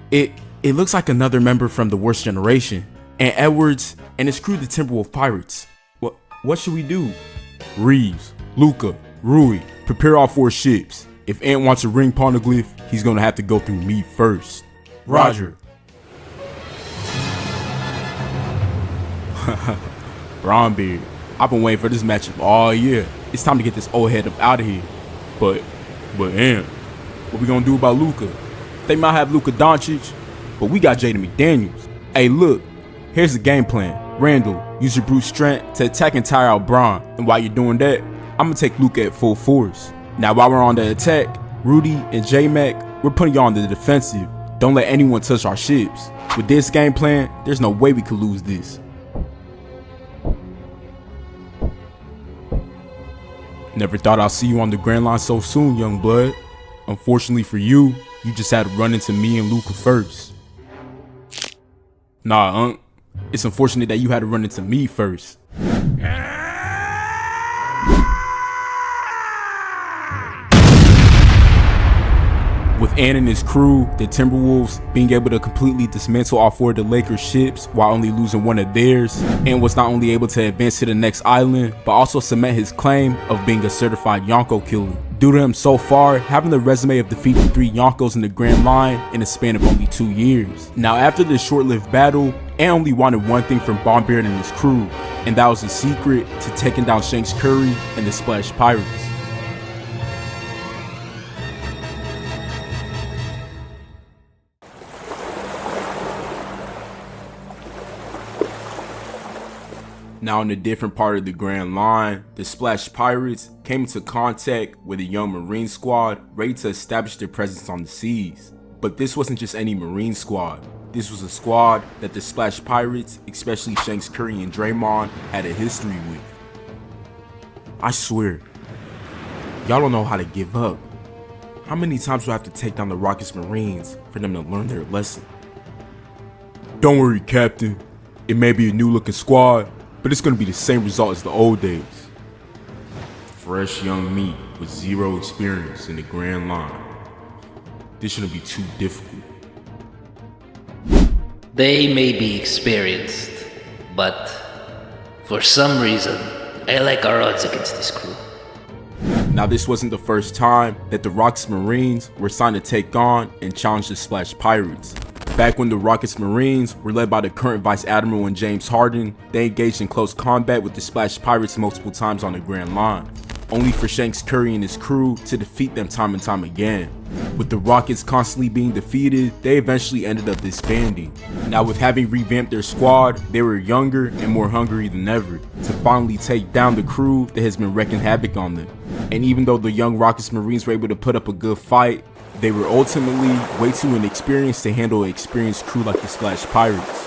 It looks like another member from the worst generation, and Edwards and his crew, the Timberwolves Pirates. What should we do? Reeves, Luca, Rui, prepare all 4 ships. If Ant wants a ring Poneglyph, he's gonna have to go through me first. Roger. Bronbeard, I've been waiting for this matchup all year. It's time to get this old head up out of here. But Ant, what we gonna do about Luca? They might have Luka Doncic, but we got Jaden McDaniels. Hey look, here's the game plan. Randall, use your brute strength to attack and tire out Bron. And while you're doing that, I'm gonna take Luka at full force. Now while we're on the attack, Rudy and J-Mac, we're putting y'all on the defensive. Don't let anyone touch our ships. With this game plan, there's no way we could lose this. Never thought I'd see you on the Grand Line so soon, young blood. Unfortunately for you, you just had to run into me and Luca first. Nah, it's unfortunate that you had to run into me first. With Ant and his crew, the Timberwolves, being able to completely dismantle all 4 of the Lakers' ships while only losing 1 of theirs, Ant was not only able to advance to the next island, but also cement his claim of being a certified Yonko killer. Due to him so far having the resume of defeating 3 Yonkos in the Grand Line in a span of only 2 years. Now after this short-lived battle, Ant only wanted one thing from Bronbeard and his crew, and that was the secret to taking down Shanks Curry and the Splash Pirates. Now in a different part of the Grand Line, the Splash Pirates came into contact with a young Marine squad ready to establish their presence on the seas. But this wasn't just any Marine squad. This was a squad that the Splash Pirates, especially Shanks Curry and Draymond, had a history with. I swear, y'all don't know how to give up. How many times do I have to take down the Rockets Marines for them to learn their lesson? Don't worry, Captain. It may be a new looking squad, but it's gonna be the same result as the old days. Fresh young meat with 0 experience in the Grand Line. This shouldn't be too difficult. They may be experienced, but for some reason, I like our odds against this crew. Now this wasn't the first time that the Rockets Marines were signed to take on and challenge the Splash Pirates. Back when the Rockets Marines were led by the current Vice Admiral and James Harden, they engaged in close combat with the Splash Pirates multiple times on the Grand Line. only for Shanks Curry and his crew to defeat them time and time again. With the Rockets constantly being defeated, they eventually ended up disbanding. Now with having revamped their squad, they were younger and more hungry than ever to finally take down the crew that has been wreaking havoc on them. And even though the young Rockets Marines were able to put up a good fight, they were ultimately way too inexperienced to handle an experienced crew like the Splash Pirates.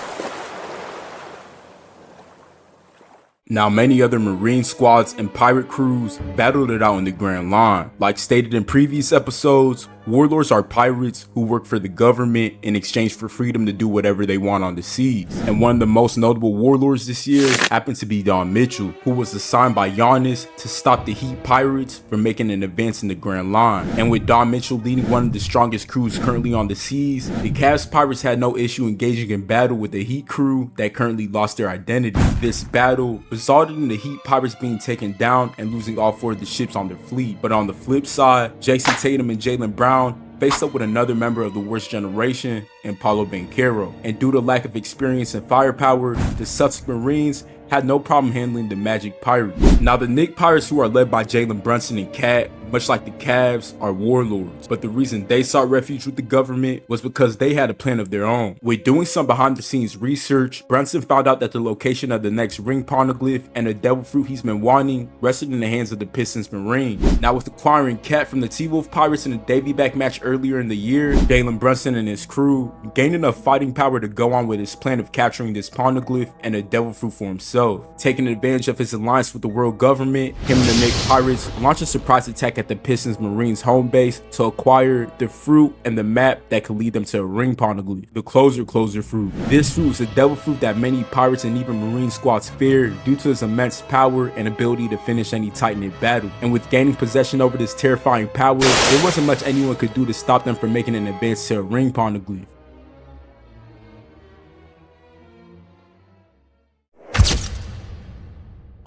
Now many other Marine squads and pirate crews battled it out in the Grand Line. Like stated in previous episodes, Warlords are pirates who work for the government in exchange for freedom to do whatever they want on the seas. And one of the most notable Warlords this year happened to be Don Mitchell, who was assigned by Giannis to stop the Heat Pirates from making an advance in the Grand Line. And with Don Mitchell leading one of the strongest crews currently on the seas, the Cavs Pirates had no issue engaging in battle with the Heat crew that currently lost their identity. This battle resulted in the Heat Pirates being taken down and losing all 4 of the ships on their fleet. But on the flip side, Jason Tatum and Jaylen Brown faced up with another member of the worst generation in Paulo Banchero, and due to lack of experience and firepower, the Celtic Marines had no problem handling the Magic Pirates. Now the Knicks Pirates, who are led by Jalen Brunson and Cat, much like the Cavs, are warlords, but the reason they sought refuge with the government was because they had a plan of their own. With doing some behind the scenes research, Brunson found out that the location of the next ring Poneglyph and the devil fruit he's been wanting rested in the hands of the Pistons Marines. Now with acquiring Cat from the T-Wolf Pirates in a Davy back match earlier in the year, Jalen Brunson and his crew gained enough fighting power to go on with his plan of capturing this Poneglyph and a devil fruit for himself. Taking advantage of his alliance with the world government, him and the Knicks Pirates launched a surprise attack at the Pistons Marines home base to acquire the fruit and the map that could lead them to a ring Poneglyph, the closer fruit. This fruit is a devil fruit that many pirates and even Marine squads fear due to its immense power and ability to finish any tight-knit battle. And with gaining possession over this terrifying power, there wasn't much anyone could do to stop them from making an advance to a ring Poneglyph.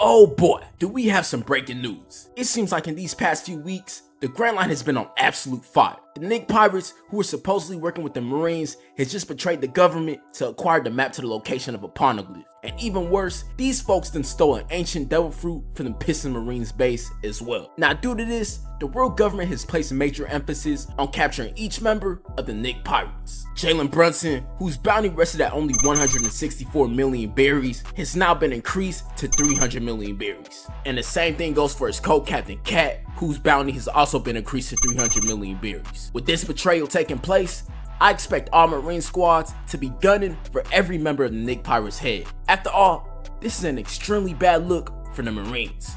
Oh boy, do we have some breaking news. It seems like in these past few weeks, the Grand Line has been on absolute fire. The Knicks Pirates, who were supposedly working with the Marines, has just betrayed the government to acquire the map to the location of a Poneglyph. And even worse, these folks then stole an ancient devil fruit from the Piston Marines base as well. Now due to this, the world government has placed major emphasis on capturing each member of the Knicks Pirates. Jalen Brunson, whose bounty rested at only 164 million berries, has now been increased to 300 million berries. And the same thing goes for his co-captain Cat, whose bounty has also been increased to 300 million berries. With this betrayal taking place, I expect all Marine squads to be gunning for every member of the Knicks Pirates' head. After all, this is an extremely bad look for the Marines.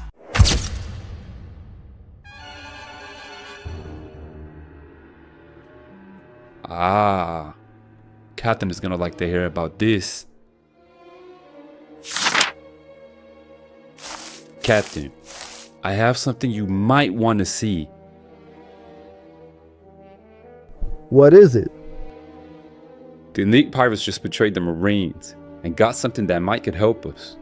Ah, Captain is gonna like to hear about this. Captain, I have something you might want to see. What is it? The Knicks Pirates just betrayed the Marines and got something that might could help us.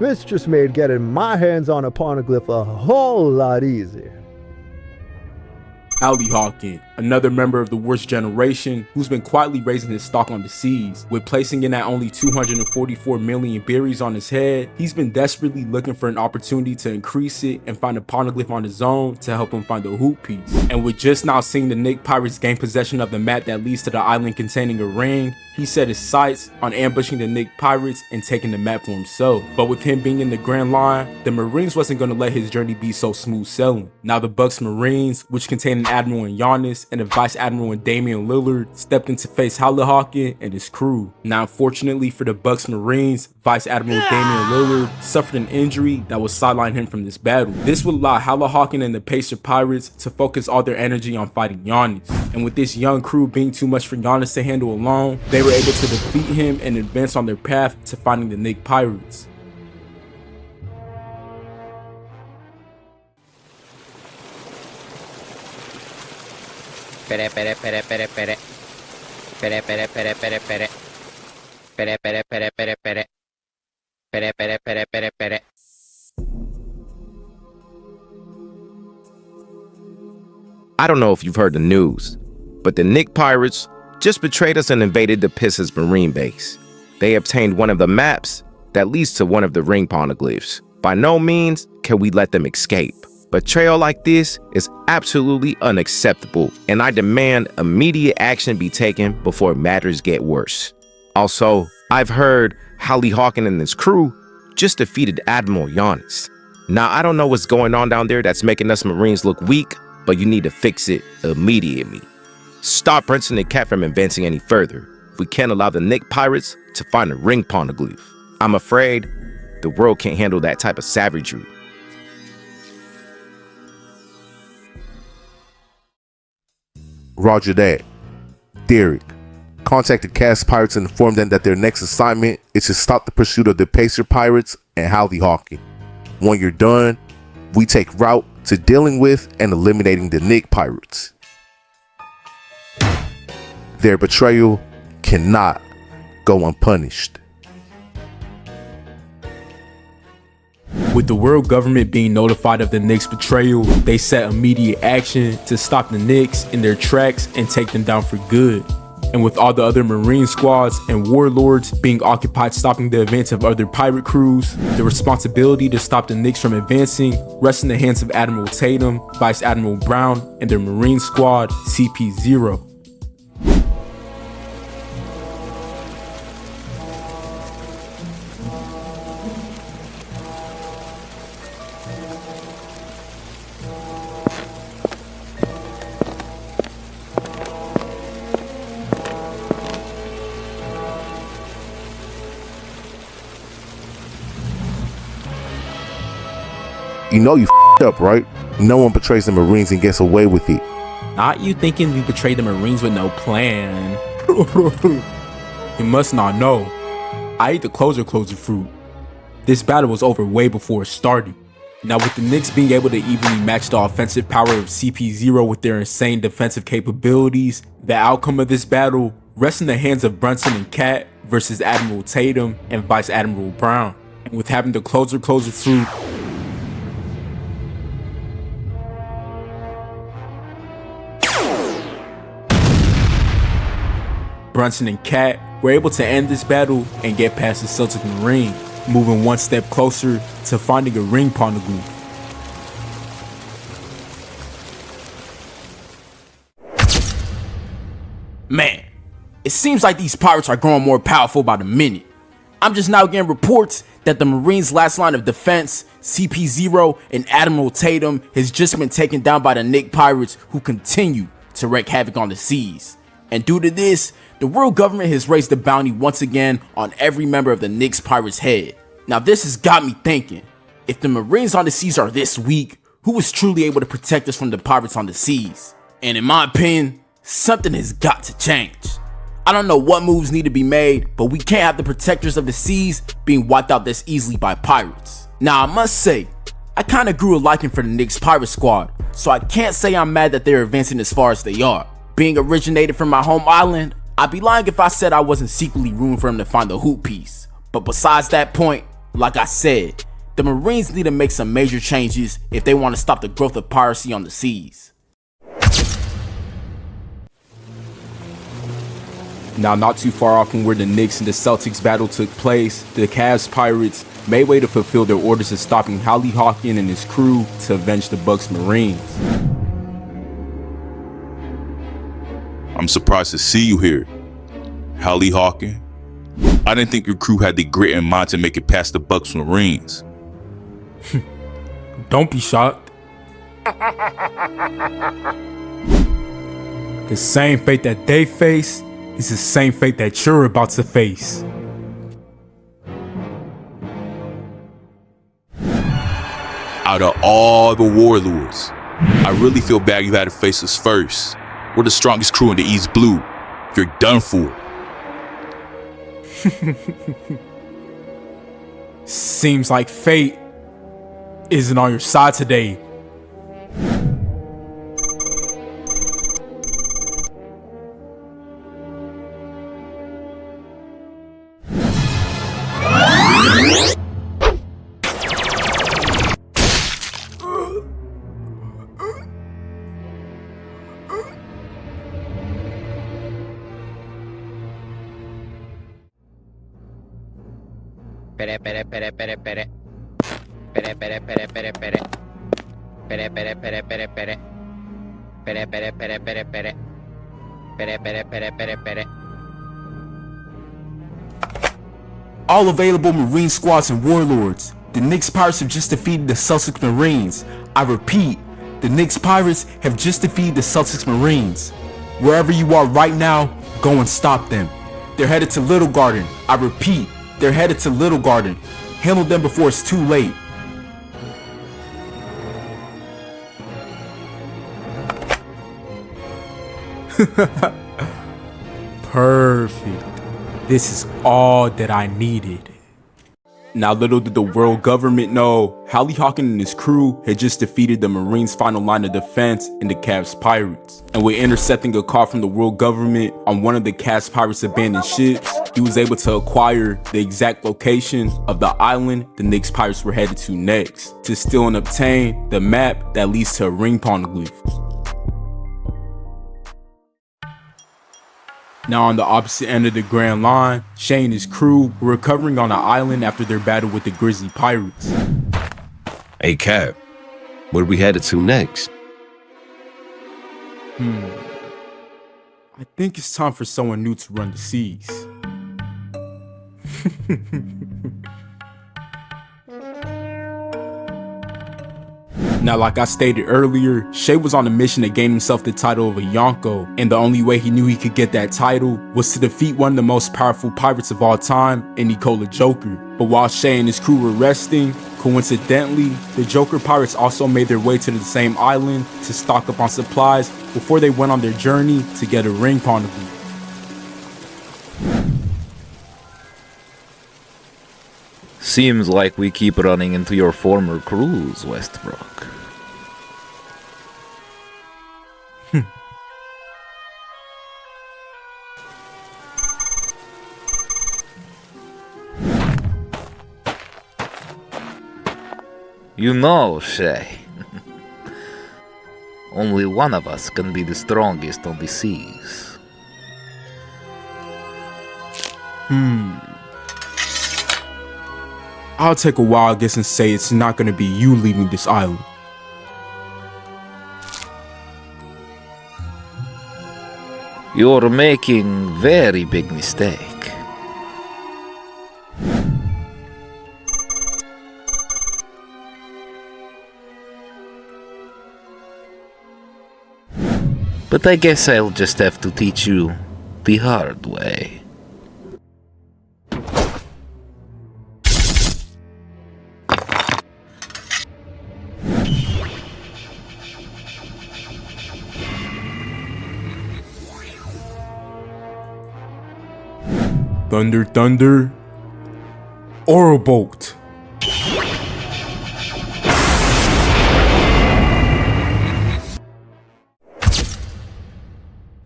This just made getting my hands on a Poneglyph a whole lot easier. Hali Hawkin, another member of the worst generation who's been quietly raising his stock on the seas. With placing in at only 244 million berries on his head, he's been desperately looking for an opportunity to increase it and find a Poneglyph on his own to help him find a hoop piece. And with just now seeing the Knicks Pirates gain possession of the map that leads to the island containing a ring, he set his sights on ambushing the Knicks Pirates and taking the map for himself. But with him being in the Grand Line, the Marines wasn't going to let his journey be so smooth sailing. Now the Bucks Marines, which contain an Admiral in Giannis and a Vice Admiral in Damian Lillard, stepped in to face Hali Hawkin and his crew. Now unfortunately for the Bucks Marines, Vice Admiral Damian Lillard suffered an injury that would sideline him from this battle. This would allow Hali Hawkin and the Pacer Pirates to focus all their energy on fighting Giannis. And with this young crew being too much for Giannis to handle alone, they were able to defeat him and advance on their path to finding the Knicks Pirates. I don't know if you've heard the news, but the Knicks Pirates just betrayed us and invaded the Pistons Marine base. They obtained one of the maps that leads to one of the ring Poneglyphs. By no means can we let them escape. Betrayal like this is absolutely unacceptable, and I demand immediate action be taken before matters get worse. Also, I've heard Hali Hawkin and his crew just defeated Admiral Yonkos. Now, I don't know what's going on down there that's making us Marines look weak, but you need to fix it immediately. Stop Brinson and Cat from advancing any further. We can't allow the Knicks Pirates to find a ring Poneglyph. I'm afraid the world can't handle that type of savagery. Roger that. Derek, contact the Cavs Pirates and inform them that their next assignment is to stop the pursuit of the Pacer Pirates and Hali Hawkin. When you're done, we take route to dealing with and eliminating the Knicks Pirates. Their betrayal cannot go unpunished. With the world government being notified of the Knicks' betrayal, they set immediate action to stop the Knicks in their tracks and take them down for good. And with all the other Marine squads and Warlords being occupied stopping the advance of other pirate crews, the responsibility to stop the Knicks from advancing rests in the hands of Admiral Tatum, Vice Admiral Brown, and their Marine squad, CP0. You know you f***ed up, right? No one betrays the Marines and gets away with it. Not you thinking we betrayed the Marines with no plan. You must not know. I ate the closer fruit. This battle was over way before it started. Now with the Knicks being able to evenly match the offensive power of CP0 with their insane defensive capabilities, the outcome of this battle rests in the hands of Brunson and Cat versus Admiral Tatum and Vice Admiral Brown. And with having the closer fruit, Brunson and Cat were able to end this battle and get past the Celtic Marine, moving one step closer to finding a ring Poneglyph. Man, it seems like these pirates are growing more powerful by the minute. I'm just now getting reports that the Marines' last line of defense, CP0 and Admiral Tatum, has just been taken down by the Knicks Pirates, who continue to wreak havoc on the seas. And due to this, the world government has raised the bounty once again on every member of the Knicks Pirates' head. Now this has got me thinking, if the Marines on the seas are this weak, who is truly able to protect us from the pirates on the seas? And in my opinion, something has got to change. I don't know what moves need to be made, but we can't have the protectors of the seas being wiped out this easily by pirates. Now I must say, I kinda grew a liking for the Knicks Pirate Squad, so I can't say I'm mad that they're advancing as far as they are. Being originated from my home island, I'd be lying if I said I wasn't secretly rooting for him to find the hoop piece. But besides that point, like I said, the Marines need to make some major changes if they want to stop the growth of piracy on the seas. Now not too far off from where the Knicks and the Celtics battle took place, the Cavs Pirates made way to fulfill their orders of stopping Hali Hawkin and his crew to avenge the Bucks Marines. I'm surprised to see you here, Hali Hawkin. I didn't think your crew had the grit and mind to make it past the Bucks Marines. Don't be shocked. The same fate that they face is the same fate that you're about to face. Out of all the Warlords, I really feel bad you had to face us first. We're the strongest crew in the East Blue. You're done for. Seems like fate isn't on your side today. Pere, pere, pere, pere, pere. Pere, pere, pere, pere, pere. Pere, pere, pere, pere, pere. Pere, pere, pere, pere, pere. All available Marine squads and Warlords. The Knicks Pirates have just defeated the Celtics Marines. I repeat, the Knicks Pirates have just defeated the Celtics Marines. Wherever you are right now, go and stop them. They're headed to Little Garden. I repeat, they're headed to Little Garden. Handle them before it's too late. Perfect. This is all that I needed. Now little did the world government know, Hali Hawkin and his crew had just defeated the Marines' final line of defense in the Cavs Pirates. And with intercepting a call from the world government on one of the Cavs Pirates' abandoned ships, he was able to acquire the exact location of the island the Knicks Pirates were headed to next, to steal and obtain the map that leads to a ring Poneglyph. Now on the opposite end of the Grand Line, Shay and his crew were recovering on an island after their battle with the Grizzly Pirates. Hey Cap, where we headed to next? I think it's time for someone new to run the seas. Now, like I stated earlier, Shay was on a mission to gain himself the title of a Yonko, and the only way he knew he could get that title was to defeat one of the most powerful pirates of all time, in Nikola Joker. But while Shay and his crew were resting, coincidentally, the Joker pirates also made their way to the same island to stock up on supplies before they went on their journey to get a ring Poneglyph. Seems like we keep running into your former crews, Westbrook. You know, Shay, only one of us can be the strongest on the seas. I'll take a wild guess and say it's not gonna be you leaving this island. You're making very big mistake. But I guess I'll just have to teach you the hard way. Thunder, thunder, Orobolt.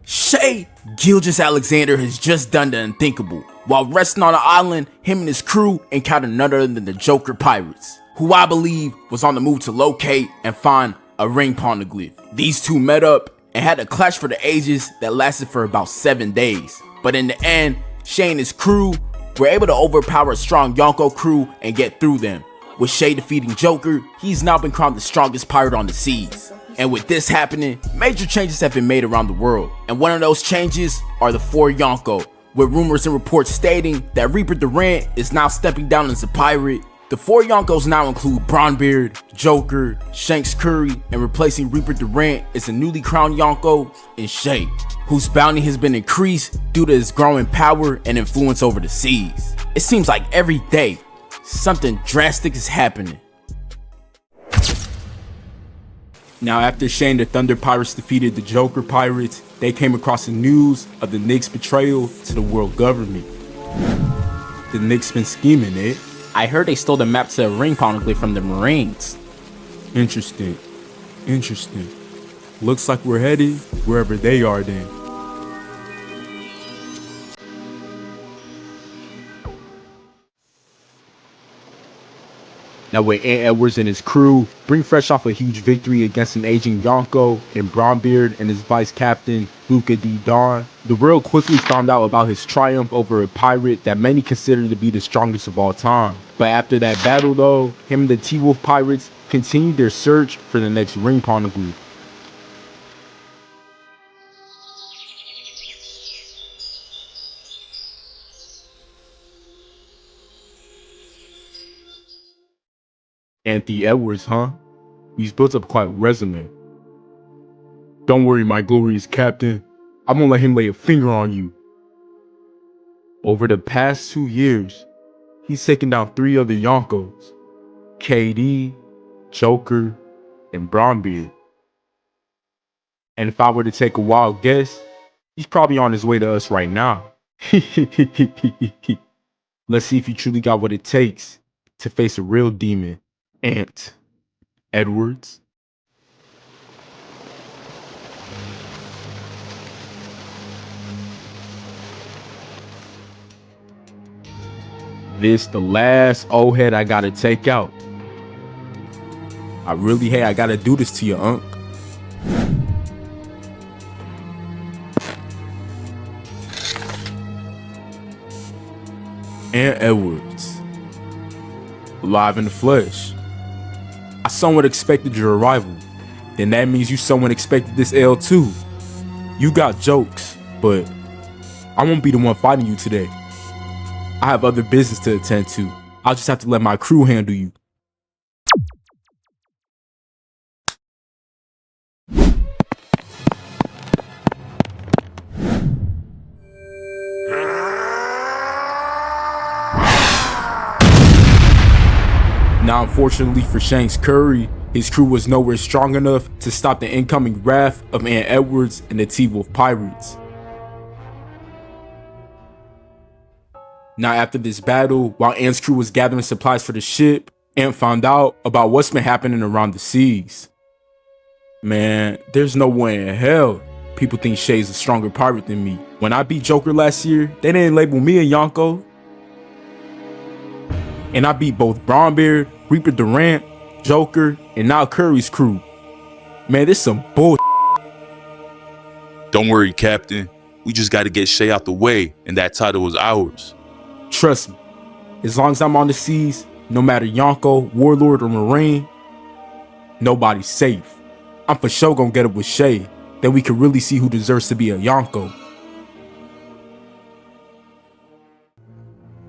Shay Gilgis Alexander has just done the unthinkable. While resting on an island, him and his crew encountered none other than the Joker Pirates, who I believe was on the move to locate and find a ring Poneglyph. These two met up and had a clash for the ages that lasted for about 7 days. But in the end, Shay and his crew were able to overpower a strong Yonko crew and get through them. With Shay defeating Joker, he's now been crowned the strongest pirate on the seas. And with this happening, major changes have been made around the world. And one of those changes are the 4 Yonko, with rumors and reports stating that Reaper Durant is now stepping down as a pirate. The 4 Yonkos now include Bronbeard, Joker, Shanks Curry, and replacing Reaper Durant is a newly crowned Yonko in Shay, whose bounty has been increased due to his growing power and influence over the seas. It seems like every day, something drastic is happening. Now after Shay and the Thunder Pirates defeated the Joker Pirates, they came across the news of the Knicks' betrayal to the world government. The Knicks been scheming it. I heard they stole the map to a ring Poneglyph from the Marines. Interesting. Interesting. Looks like we're headed wherever they are then. Now with Ant Edwards and his crew bring fresh off a huge victory against an aging Yonko and Bronbeard and his vice captain Luca D. Don, the world quickly found out about his triumph over a pirate that many consider to be the strongest of all time. But after that battle though, him and the T-Wolf Pirates continued their search for the next ring Poneglyph. Anthony Edwards, huh? He's built up quite a resume. Don't worry, my glorious captain. I'm gonna let him lay a finger on you. Over the past 2 years, he's taken down 3 other Yonkos. KD, Joker, and Bronbeard. And if I were to take a wild guess, he's probably on his way to us right now. Let's see if he truly got what it takes to face a real demon. Ant Edwards. This the last old head I gotta take out. I really hate I gotta do this to you, Unc. Ant Edwards. Alive in the flesh. I somewhat expected your arrival. Then that means you somewhat expected this L too. You got jokes, but I won't be the one fighting you today. I have other business to attend to. I'll just have to let my crew handle you. Now, unfortunately for Shanks Curry, his crew was nowhere strong enough to stop the incoming wrath of Ant Edwards and the T-Wolf Pirates. Now, after this battle, while Ant's crew was gathering supplies for the ship, Ant found out about what's been happening around the seas. Man, there's no way in hell people think Shay's a stronger pirate than me. When I beat Joker last year, they didn't label me a Yonko. And I beat both Bronbeard, Reaper Durant, Joker, and now Curry's crew. Man, this some bull. Don't worry, Captain. We just gotta get Shay out the way, and that title is ours. Trust me, as long as I'm on the seas, no matter Yonko, Warlord, or Marine, nobody's safe. I'm for sure gonna get up with Shay, then we can really see who deserves to be a Yonko.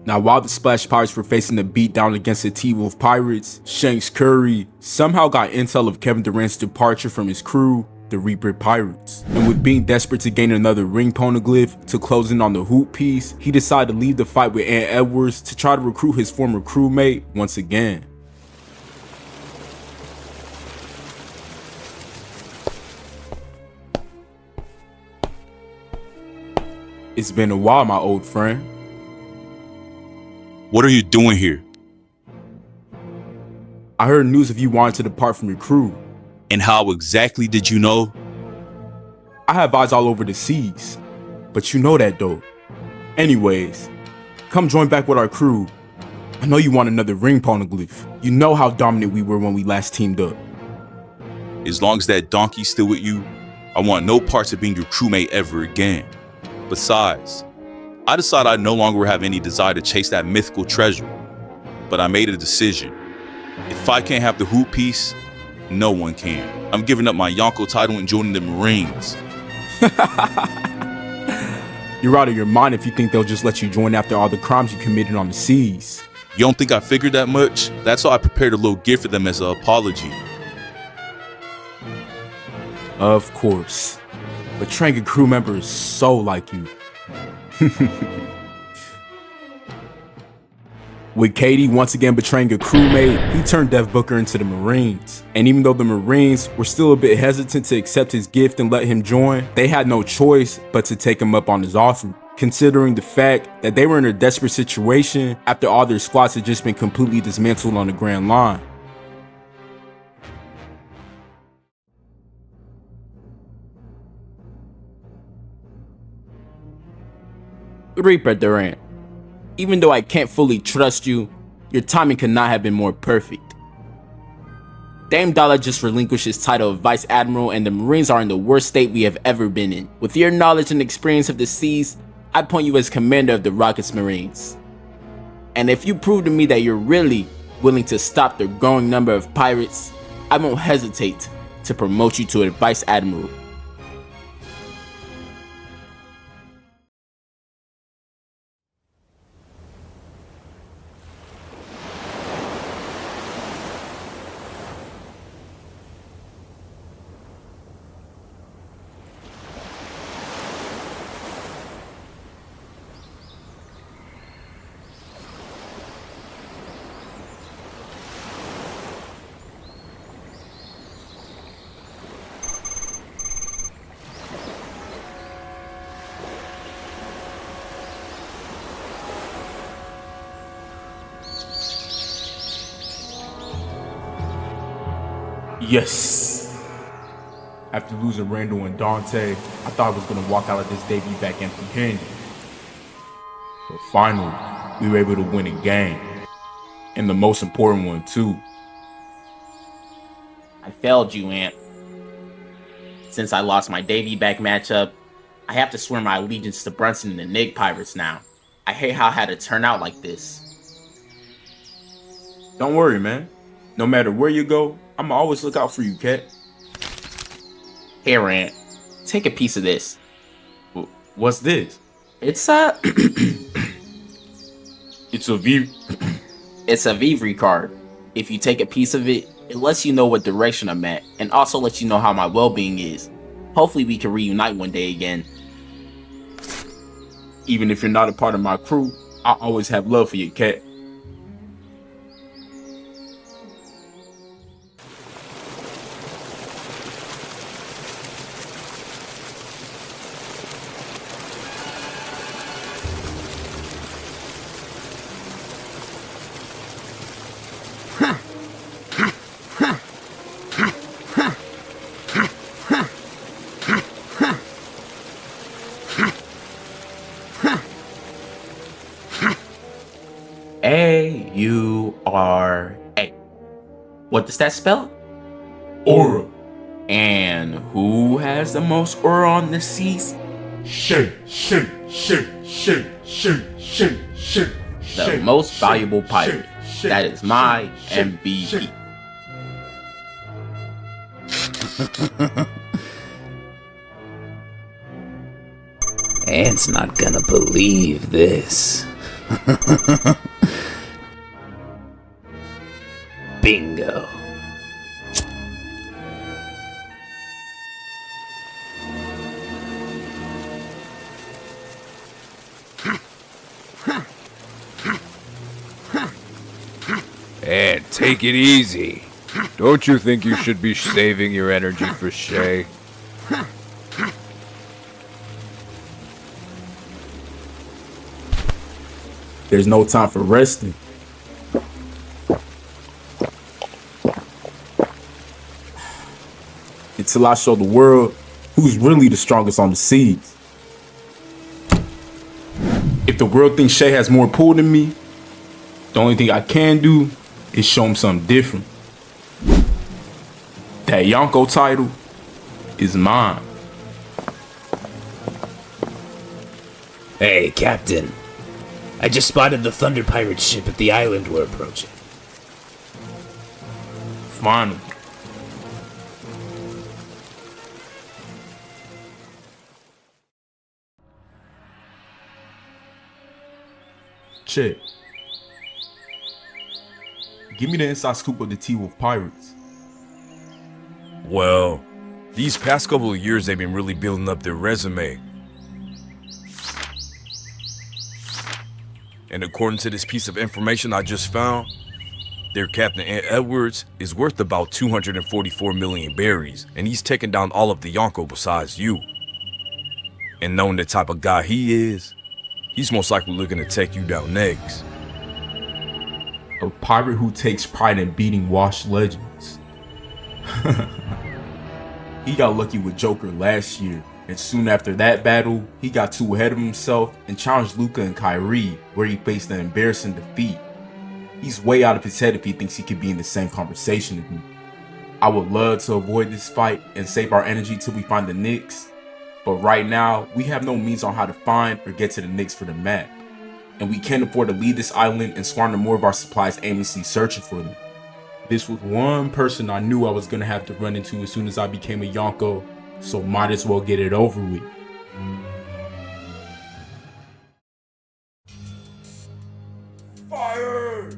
Now, while the Splash Pirates were facing a beatdown against the T-Wolf Pirates, Shanks Curry somehow got intel of Kevin Durant's departure from his crew, the Reaper Pirates. And with being desperate to gain another ring Poneglyph to close in on the hoop piece, he decided to leave the fight with Ant Edwards to try to recruit his former crewmate once again. It's been a while, my old friend. What are you doing here? I heard news of you wanting to depart from your crew. And how exactly did you know? I have eyes all over the seas, but you know that though. Anyways, come join back with our crew. I know you want another ring Poneglyph. You know how dominant we were when we last teamed up. As long as that donkey's still with you, I want no parts of being your crewmate ever again. Besides, I decided I no longer have any desire to chase that mythical treasure. But I made a decision. If I can't have the hoop piece, no one can. I'm giving up my Yonko title and joining the Marines. You're out of your mind if you think they'll just let you join after all the crimes you committed on the seas. You don't think I figured that much? That's why I prepared a little gift for them as an apology. Of course. Betraying a crew member is so like you. With Katie once again betraying a crewmate, he turned Dev Booker into the Marines. And even though the Marines were still a bit hesitant to accept his gift and let him join, they had no choice but to take him up on his offer, considering the fact that they were in a desperate situation after all their squads had just been completely dismantled on the Grand Line. Reaper Durant, even though I can't fully trust you, your timing could not have been more perfect. Dame Dollar just relinquished his title of Vice Admiral, and the Marines are in the worst state we have ever been in. With your knowledge and experience of the seas, I appoint you as commander of the Rockets Marines. And if you prove to me that you're really willing to stop the growing number of pirates, I won't hesitate to promote you to a Vice Admiral. Yes! After losing Randall and Dante, I thought I was going to walk out of this debut back empty-handed. But finally, we were able to win a game. And the most important one, too. I failed you, Ant. Since I lost my debut back matchup, I have to swear my allegiance to Brunson and the Knicks Pirates now. I hate how it had to turn out like this. Don't worry, man. No matter where you go, I'ma always look out for you, Cat. Here, Ant. Take a piece of this. What's this? It's a... It's a Vivre... It's a Vivre Card. If you take a piece of it, it lets you know what direction I'm at, and also lets you know how my well-being is. Hopefully we can reunite one day again. Even if you're not a part of my crew, I always have love for you, Cat. A-U-R-A. What does that spell? Aura. And who has the most aura on the seas? Shay. The most valuable pirate. That is my MVP. Ant's not gonna believe this. Bingo. And take it easy. Don't you think you should be saving your energy for Shay? There's no time for resting. Until I show the world who's really the strongest on the seas. If the world thinks Shay has more pull than me, the only thing I can do is show him something different. That Yonkos title is mine. Hey, Captain. I just spotted the Thunder Pirate ship at the island we're approaching. Finally. Check. Give me the inside scoop of the T-Wolf Pirates. Well, these past couple of years they've been really building up their resume. And according to this piece of information I just found, their captain Ant Edwards is worth about 244 million berries, and he's taken down all of the Yonkos besides you. And knowing the type of guy he is, he's most likely looking to take you down next. A pirate who takes pride in beating washed legends. He got lucky with Joker last year, and soon after that battle, he got too ahead of himself and challenged Luka and Kyrie, where he faced an embarrassing defeat. He's way out of his head if he thinks he could be in the same conversation with me. I would love to avoid this fight and save our energy till we find the Knicks, but right now, we have no means on how to find or get to the Knicks for the map, and we can't afford to leave this island and squander more of our supplies aimlessly searching for them. This was one person I knew I was gonna have to run into as soon as I became a Yonko, so might as well get it over with. Fire!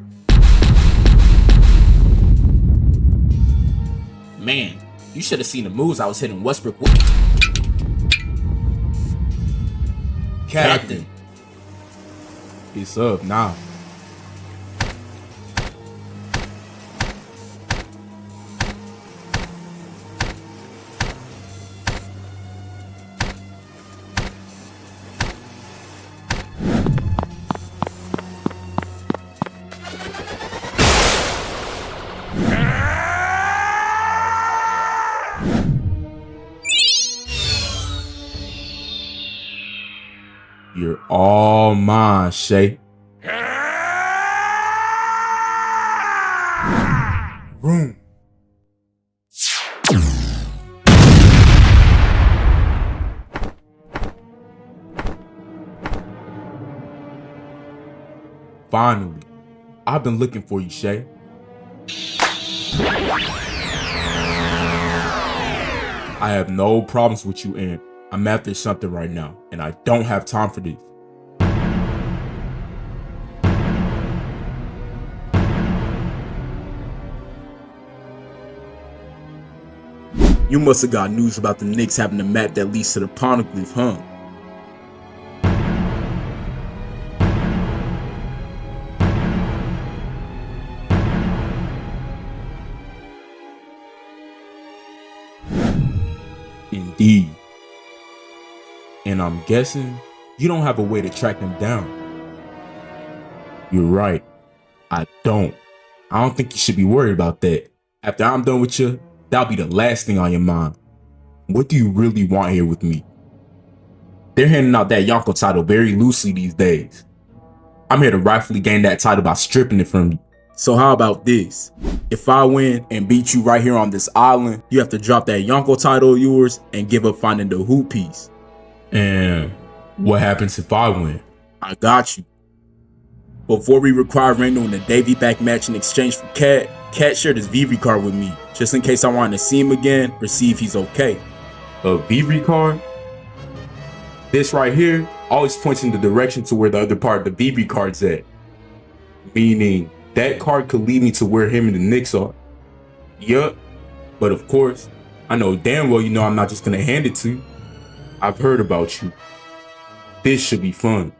Man, you should have seen the moves I was hitting Westbrook with. Captain. It's up now. You're all mine, Shay. Room. Finally, I've been looking for you, Shay. I have no problems with you, and I'm after something right now, and I don't have time for this. You must have got news about the Knicks having a map that leads to the Poneglyph, huh? Indeed. And I'm guessing you don't have a way to track them down. You're right. I don't think you should be worried about that. After I'm done with you, that'll be the last thing on your mind. What do you really want here with me? They're handing out that Yonko title very loosely these days. I'm here to rightfully gain that title by stripping it from you. So how about this? If I win and beat you right here on this island, you have to drop that Yonko title of yours and give up finding the hoop piece. And what happens if I win? I got you. Before we require Randall in the Davy back match in exchange for Cat shared his Vivre Card with me, just in case I wanted to see him again or see if he's okay. A Vivre Card? This right here always points in the direction to where the other part of the Vivre Card's at. Meaning, that card could lead me to where him and the Knicks are. Yup, but of course, I know damn well you know I'm not just gonna hand it to you. I've heard about you. This should be fun.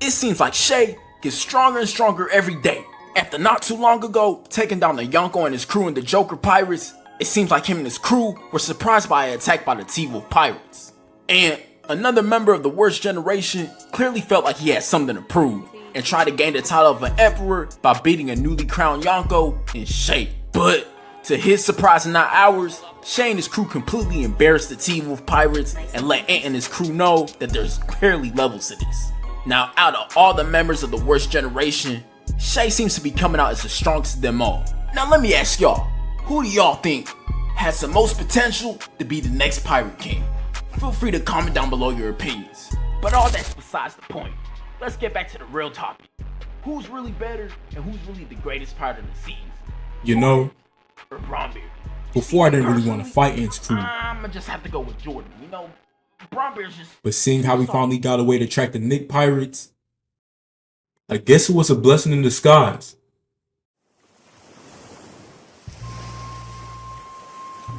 It seems like Shay gets stronger and stronger every day. After not too long ago, taking down the Yonko and his crew and the Joker Pirates, it seems like him and his crew were surprised by an attack by the T-Wolf Pirates. And another member of the worst generation clearly felt like he had something to prove and tried to gain the title of an emperor by beating a newly crowned Yonko in Shay. But to his surprise and not ours, Shay and his crew completely embarrassed the T-Wolf Pirates and let Ant and his crew know that there's clearly levels to this. Now, out of all the members of the worst generation, Shay seems to be coming out as the strongest of them all. Now let me ask y'all, who do y'all think has the most potential to be the next Pirate King? Feel free to comment down below your opinions. But all that's besides the point. Let's get back to the real topic. Who's really better and who's really the greatest pirate of the seas? You know, Or Bronbeard? before I didn't really want to fight Ant's crew, I'ma just have to go with Jordan, you know? Bronbeard's just... but seeing how we finally got a way to track the Knicks Pirates, I guess it was a blessing in disguise.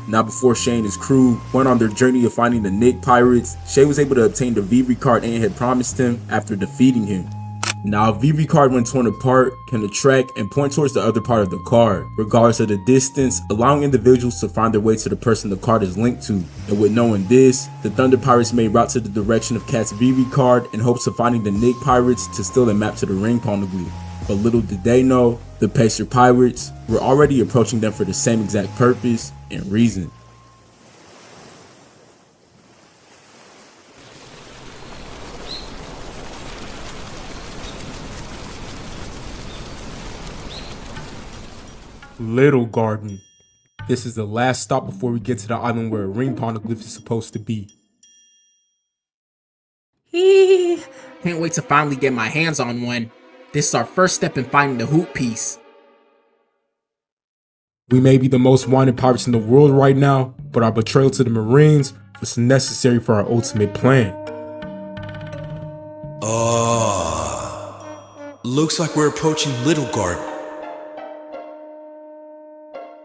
Now before Shay and his crew went on their journey of finding the Knicks Pirates, Shay was able to obtain the Vivre Card Ant had promised him after defeating him. Now, Vivre Card, when torn apart, can attract and point towards the other part of the card, regardless of the distance, allowing individuals to find their way to the person the card is linked to. And with knowing this, the Thunder Pirates made route to the direction of Cat's Vivre Card in hopes of finding the Knicks Pirates to steal a map to the ring Poneglyph. But little did they know, the Pacer Pirates were already approaching them for the same exact purpose and reason. Little Garden. This is the last stop before we get to the island where a ring Poneglyph is supposed to be. Can't wait to finally get my hands on one. This is our first step in finding the hoop piece. We may be the most wanted pirates in the world right now, but our betrayal to the Marines was necessary for our ultimate plan. Looks like we're approaching Little Garden.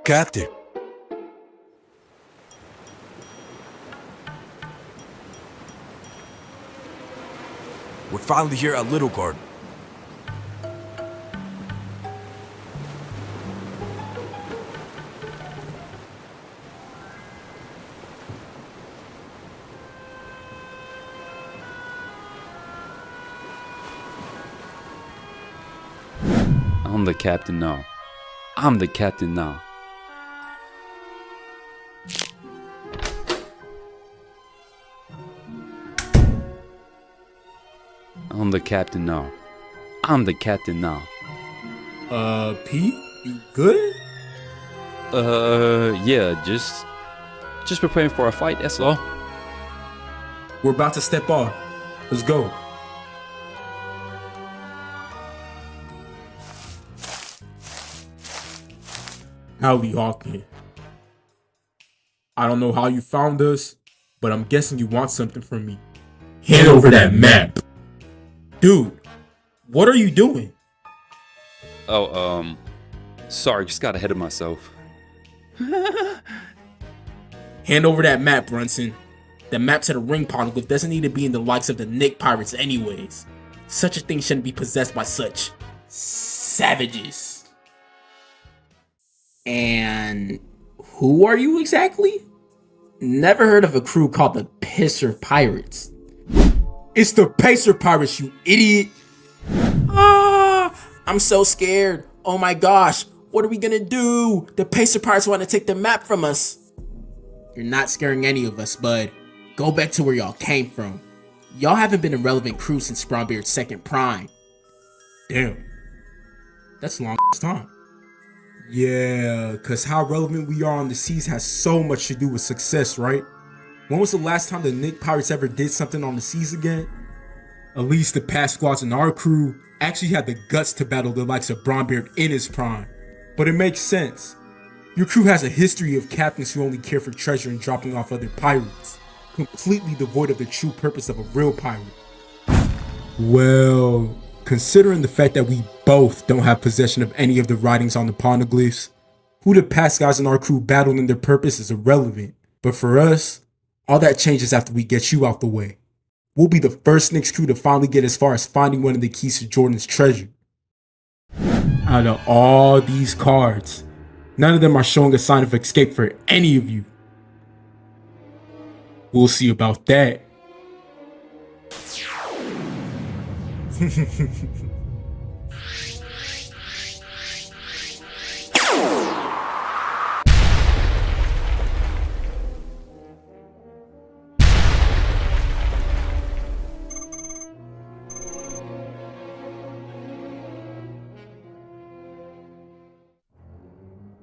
Captain. We're finally here at Little Garden. I'm the captain now. I'm the captain now. I'm the captain now. I'm the captain now. Pete? You good? Yeah, just preparing for a fight, that's all. We're about to step off. Let's go. Hali Hawkin. I don't know how you found us, but I'm guessing you want something from me. Hand over that map. Dude, what are you doing? Oh, sorry, just got ahead of myself. Hand over that map, Brunson. The map to the ring Poneglyph doesn't need to be in the likes of the Knicks Pirates anyways. Such a thing shouldn't be possessed by such savages. And who are you exactly? Never heard of a crew called the Pisser Pirates. It's the Pacer Pirates, you idiot! I'm so scared. Oh my gosh, what are we gonna do? The Pacer Pirates want to take the map from us. You're not scaring any of us, bud. Go back to where y'all came from. Y'all haven't been a relevant crew since Bronbeard's second prime. Damn. That's a long time. Yeah, cause how relevant we are on the seas has so much to do with success, right? When was the last time the Knicks Pirates ever did something on the seas again? At least the past squads in our crew actually had the guts to battle the likes of Bronbeard in his prime. But it makes sense. Your crew has a history of captains who only care for treasure and dropping off other pirates, completely devoid of the true purpose of a real pirate. Well, considering the fact that we both don't have possession of any of the writings on the Poneglyphs, who the past guys in our crew battled in their purpose is irrelevant. But for us, all that changes after we get you out the way. We'll be the first Knicks crew to finally get as far as finding one of the keys to Jordan's treasure. Out of all these cards, none of them are showing a sign of escape for any of you. We'll see about that.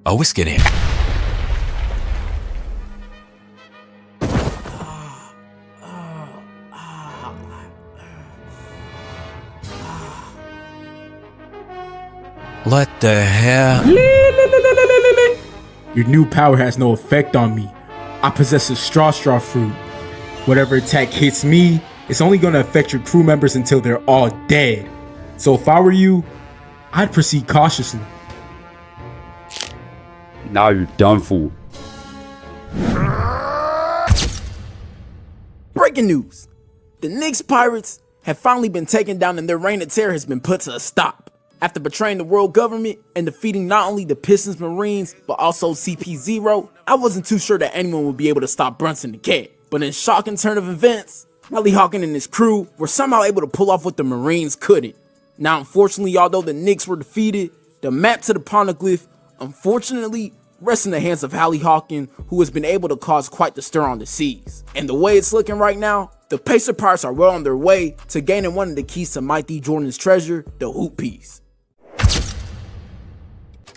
A whiskey in. What the hell? Your new power has no effect on me. I possess a straw fruit. Whatever attack hits me, it's only going to affect your crew members until they're all dead. So if I were you, I'd proceed cautiously. Now you're done for. Breaking news. The Knicks Pirates have finally been taken down and their reign of terror has been put to a stop. After betraying the world government and defeating not only the Pistons Marines, but also CP0, I wasn't too sure that anyone would be able to stop Brunson the Cat. But in a shocking turn of events, Hali Hawkin and his crew were somehow able to pull off what the Marines couldn't. Now unfortunately, although the Knicks were defeated, the map to the Poneglyph unfortunately rests in the hands of Hali Hawkin, who has been able to cause quite the stir on the seas. And the way it's looking right now, the Pacer Pirates are well on their way to gaining one of the keys to Mike D. Jordan's treasure, the hoop piece.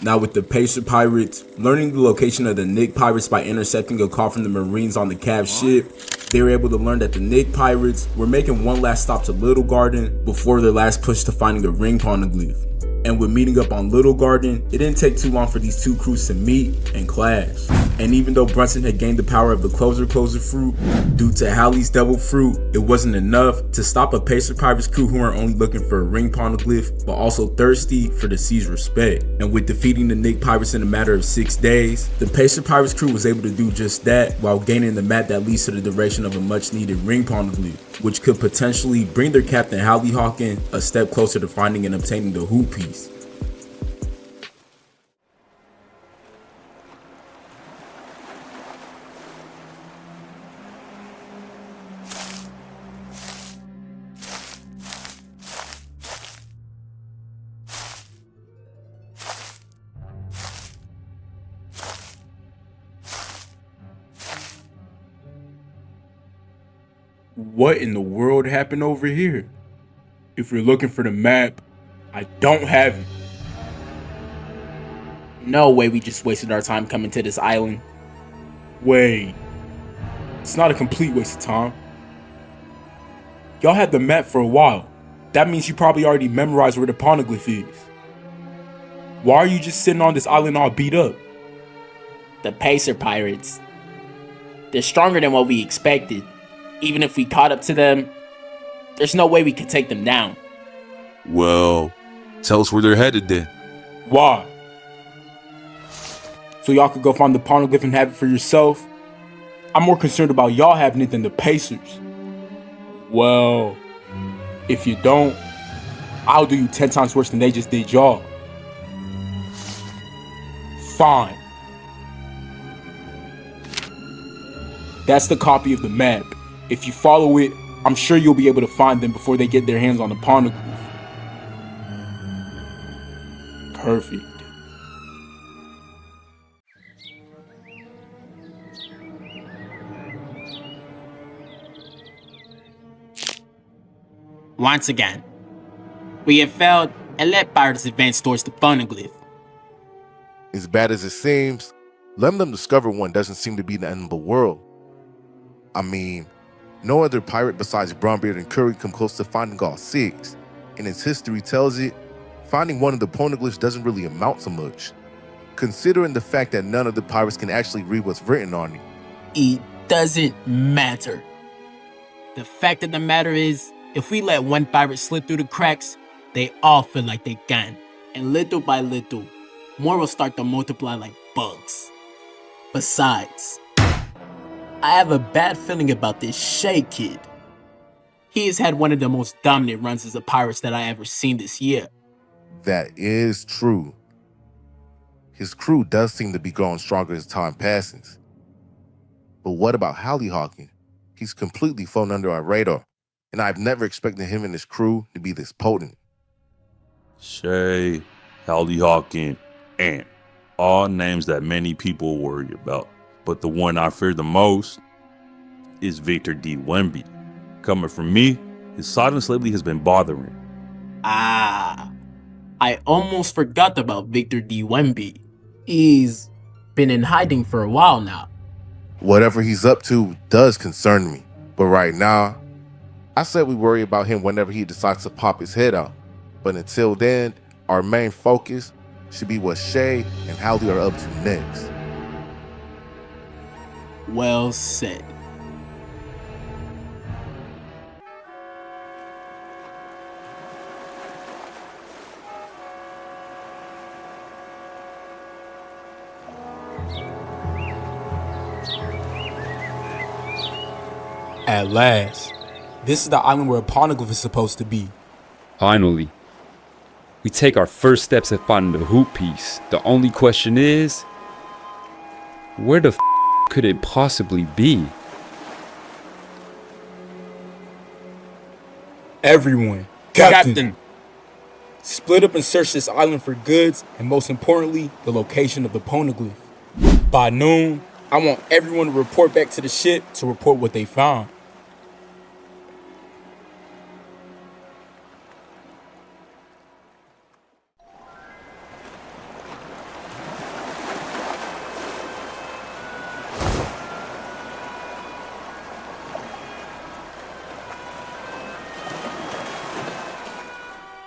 Now with the Pacer Pirates learning the location of the Knicks Pirates by intercepting a call from the Marines on the Cavs ship, they were able to learn that the Knicks Pirates were making one last stop to Little Garden before their last push to finding a ring Poneglyph. And with meeting up on Little Garden, it didn't take too long for these two crews to meet and clash. And even though Brunson had gained the power of the closer fruit, due to Hali's devil fruit, it wasn't enough to stop a Pacer Pirates crew who weren't only looking for a ring Poneglyph, but also thirsty for the sea's respect. And with defeating the Knicks Pirates in a matter of 6 days, the Pacer Pirates crew was able to do just that while gaining the map that leads to the duration of a much needed ring Poneglyph, which could potentially bring their captain Hali Hawkin a step closer to finding and obtaining the hoop piece. What in the world happened over here? If you're looking for the map, I don't have it. No way we just wasted our time coming to this island. Wait, it's not a complete waste of time. Y'all had the map for a while. That means you probably already memorized where the Poneglyph is. Why are you just sitting on this island all beat up? The Pacer Pirates. They're stronger than what we expected. Even if we caught up to them, there's no way we could take them down. Well, tell us where they're headed then. Why? So y'all could go find the Poneglyph and have it for yourself? I'm more concerned about y'all having it than the Pacers. Well, if you don't, I'll do you 10 times worse than they just did y'all. Fine. That's the copy of the map. If you follow it, I'm sure you'll be able to find them before they get their hands on the Poneglyph. Perfect. Once again, we have failed and let pirates advance towards the Poneglyph. As bad as it seems, letting them discover one doesn't seem to be the end of the world. I mean, no other pirate besides Bronbeard and Curry come close to finding all 6, and as history tells it, finding one of the Poneglyphs doesn't really amount to much, considering the fact that none of the pirates can actually read what's written on it. It doesn't matter. The fact of the matter is, if we let one pirate slip through the cracks, they all feel like they can, and little by little, more will start to multiply like bugs. Besides, I have a bad feeling about this Shay kid. He has had one of the most dominant runs as a Pirates that I ever seen this year. That is true. His crew does seem to be growing stronger as time passes. But what about Hali Hawkin? He's completely flown under our radar, and I've never expected him and his crew to be this potent. Shay, Hali Hawkin, and all names that many people worry about. But the one I fear the most is Victor D. Wemby. Coming from me, his silence lately has been bothering. I almost forgot about Victor D. Wemby. He's been in hiding for a while now. Whatever he's up to does concern me, but right now, I said we worry about him whenever he decides to pop his head out. But until then, our main focus should be what Shay and Hali are up to next. Well said. At last, This is the island where a Poneglyph is supposed to be. Finally, we take our first steps at finding the hoop piece. The only question is, where the could it possibly be? Everyone, Captain, split up and search this island for goods, and most importantly, the location of the Poneglyph. By noon, I want everyone to report back to the ship to report what they found.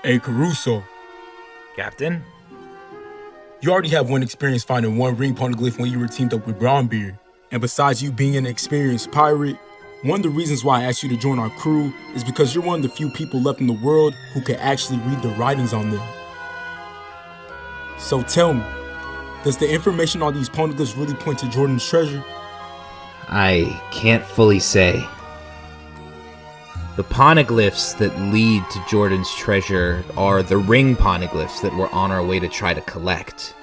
Hey, Caruso. Captain? You already have one experience finding one ring Poneglyph when you were teamed up with Bronbeard. And besides you being an experienced pirate, one of the reasons why I asked you to join our crew is because you're one of the few people left in the world who can actually read the writings on them. So tell me, does the information on these Poneglyphs really point to Jordan's treasure? I can't fully say. The Poneglyphs that lead to Jordan's treasure are the ring Poneglyphs that we're on our way to try to collect.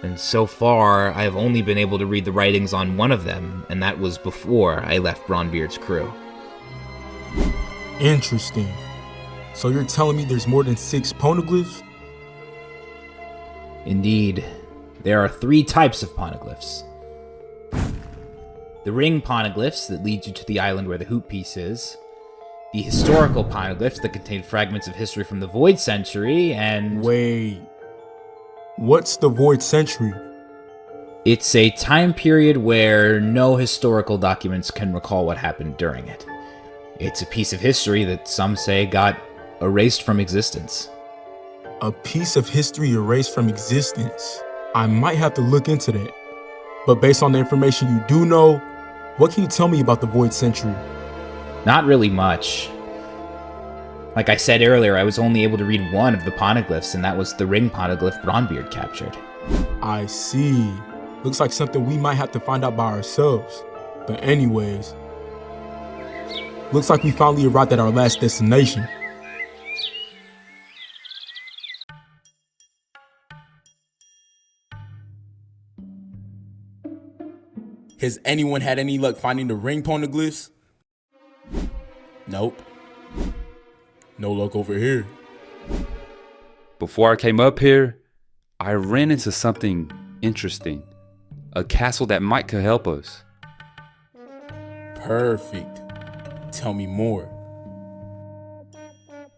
And so far, I have only been able to read the writings on one of them, and that was before I left Bronbeard's crew. Interesting. So you're telling me there's more than 6 Poneglyphs? Indeed. There are 3 types of Poneglyphs. The ring Poneglyphs that lead you to the island where the hoop piece is, the historical Poneglyphs that contain fragments of history from the Void Century, and... Wait, what's the Void Century? It's a time period where no historical documents can recall what happened during it. It's a piece of history that some say got erased from existence. A piece of history erased from existence? I might have to look into that. But based on the information you do know, what can you tell me about the Void Century? Not really much. Like I said earlier, I was only able to read one of the Poneglyphs, and that was the ring Poneglyph Bronbeard captured. I see. Looks like something we might have to find out by ourselves. But anyways, looks like we finally arrived at our last destination. Has anyone had any luck finding the ring Poneglyphs? Nope. No luck over here. Before I came up here, I ran into something interesting. A castle that might could help us. Perfect. Tell me more.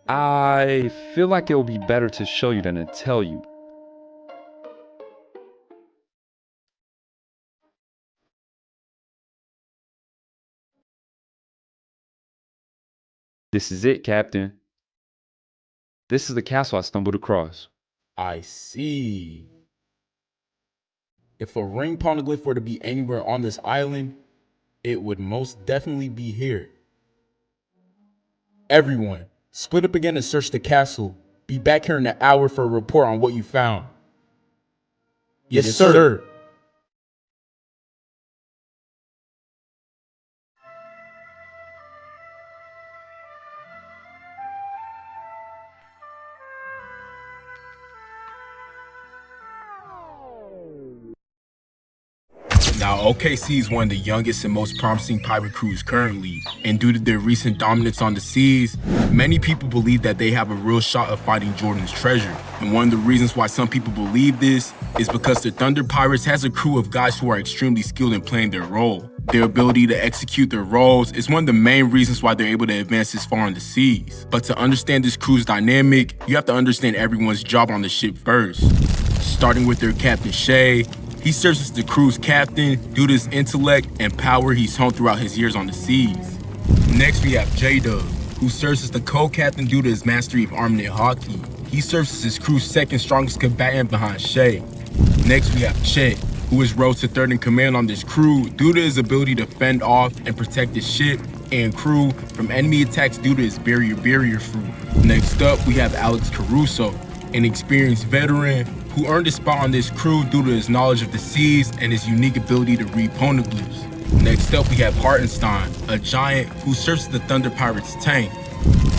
I feel like it will be better to show you than to tell you. This is it, Captain. This is the castle I stumbled across. I see. If a ring Poneglyph were to be anywhere on this island, it would most definitely be here. Everyone, split up again and search the castle. Be back here in an hour for a report on what you found. Yes, sir. Now, OKC is one of the youngest and most promising pirate crews currently, and due to their recent dominance on the seas, many people believe that they have a real shot of finding Jordan's treasure. And one of the reasons why some people believe this is because the Thunder Pirates has a crew of guys who are extremely skilled in playing their role. Their ability to execute their roles is one of the main reasons why they're able to advance this far on the seas. But to understand this crew's dynamic, you have to understand everyone's job on the ship first. Starting with their captain, Shay. He serves as the crew's captain due to his intellect and power he's honed throughout his years on the seas. Next, we have J-Dub, who serves as the co-captain due to his mastery of armament hockey. He serves as his crew's second strongest combatant behind Shay. Next, we have Chet, who is rose to third in command on this crew due to his ability to fend off and protect his ship and crew from enemy attacks due to his barrier fruit. Next up, we have Alex Caruso, an experienced veteran who earned a spot on this crew due to his knowledge of the seas and his unique ability to read poneglyphs. Next up, we have Hartenstein, a giant who serves as the Thunder Pirates' tank.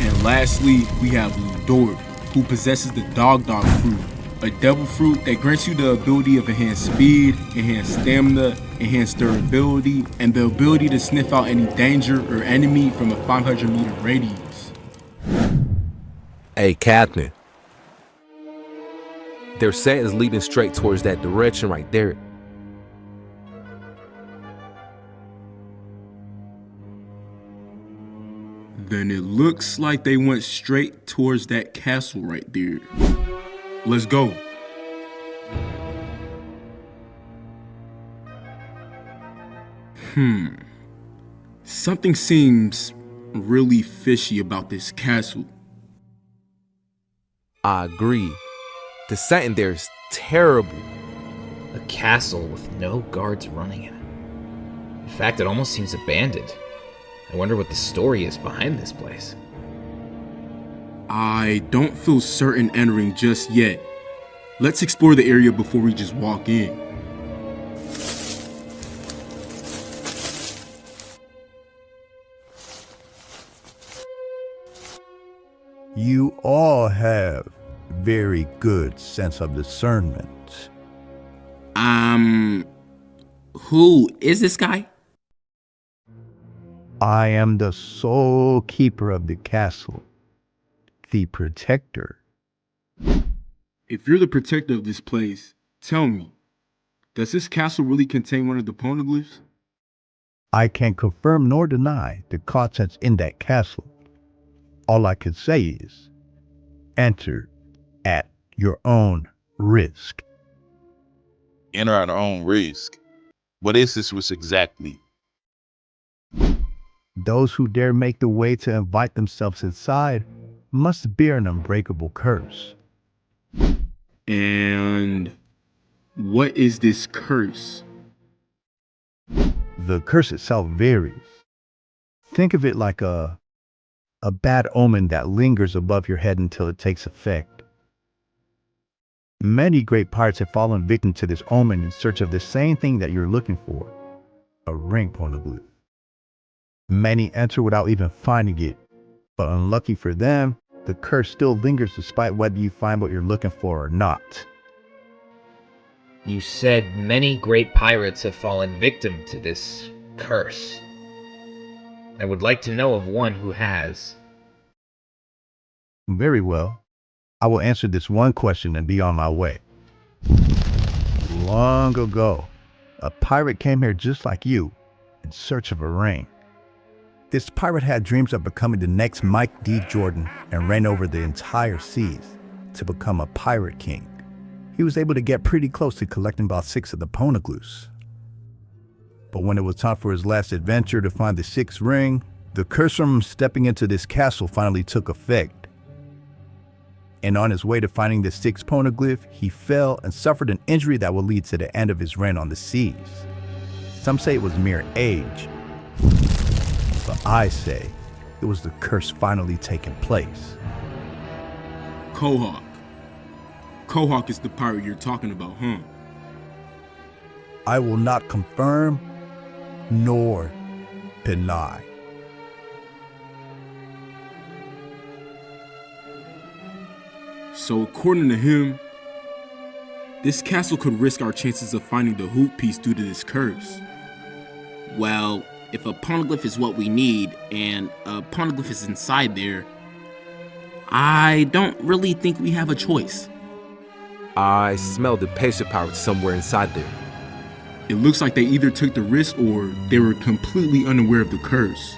And lastly, we have Ludort, who possesses the Dog fruit, a devil fruit that grants you the ability of enhanced speed, enhanced stamina, enhanced durability, and the ability to sniff out any danger or enemy from a 500-meter radius. Hey, Captain. Their set is leading straight towards that direction right there. Then it looks like they went straight towards that castle right there. Let's go. Something seems really fishy about this castle. I agree. The setting there is terrible. A castle with no guards running it. In fact, it almost seems abandoned. I wonder what the story is behind this place. I don't feel certain entering just yet. Let's explore the area before we just walk in. You all have very good sense of discernment. Who is this guy? I am the sole keeper of the castle, the protector. If you're the protector of this place, tell me, does this castle really contain one of the Poneglyphs? I can confirm nor deny the contents in that castle. All I can say is, enter at your own risk. Enter at our own risk. What is this risk exactly? Those who dare make the way to invite themselves inside must bear an unbreakable curse. And what is this curse? The curse itself varies. Think of it like a bad omen that lingers above your head until it takes effect. Many great pirates have fallen victim to this omen in search of the same thing that you're looking for, a ring Poneglyph. Many enter without even finding it, but unlucky for them, the curse still lingers despite whether you find what you're looking for or not. You said many great pirates have fallen victim to this curse. I would like to know of one who has. Very well. I will answer this one question and be on my way. Long ago, a pirate came here just like you, in search of a ring. This pirate had dreams of becoming the next Mike D. Jordan and reign over the entire seas to become a pirate king. He was able to get pretty close to collecting about 6 of the Poneglyphs. But when it was time for his last adventure to find the 6th ring, the curse from him stepping into this castle finally took effect. And on his way to finding the 6th Poneglyph, he fell and suffered an injury that would lead to the end of his reign on the seas. Some say it was mere age, but I say it was the curse finally taking place. Quahog. Quahog is the pirate you're talking about, huh? I will not confirm nor deny. So according to him, this castle could risk our chances of finding the hoop piece due to this curse. Well, if a Poneglyph is what we need, and a Poneglyph is inside there, I don't really think we have a choice. I smell the Pacer Pirates somewhere inside there. It looks like they either took the risk or they were completely unaware of the curse.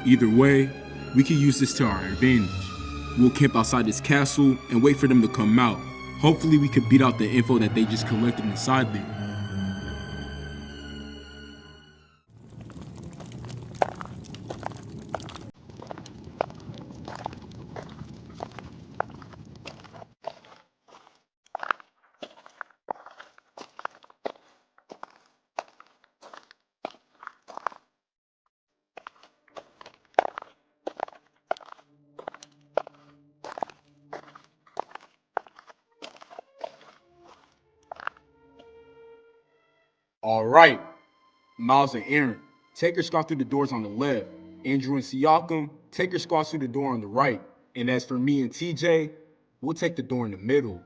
Either way, we can use this to our advantage. We'll camp outside this castle and wait for them to come out. Hopefully we could beat out the info that they just collected inside there. All right, Miles and Aaron, take your squad through the doors on the left. Andrew and Siakam, take your squads through the door on the right. And as for me and TJ, we'll take the door in the middle.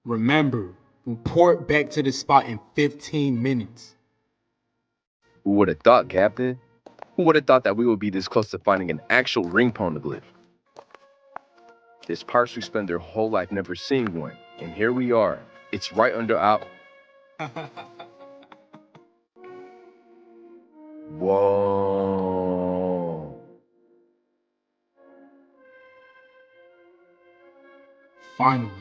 Remember, report back to the spot in 15 minutes. Who would have thought, Captain? Who would have thought that we would be this close to finding an actual ring poneglyph? There's parts who spend their whole life never seeing one, and here we are. It's right under our... Whoa. Finally,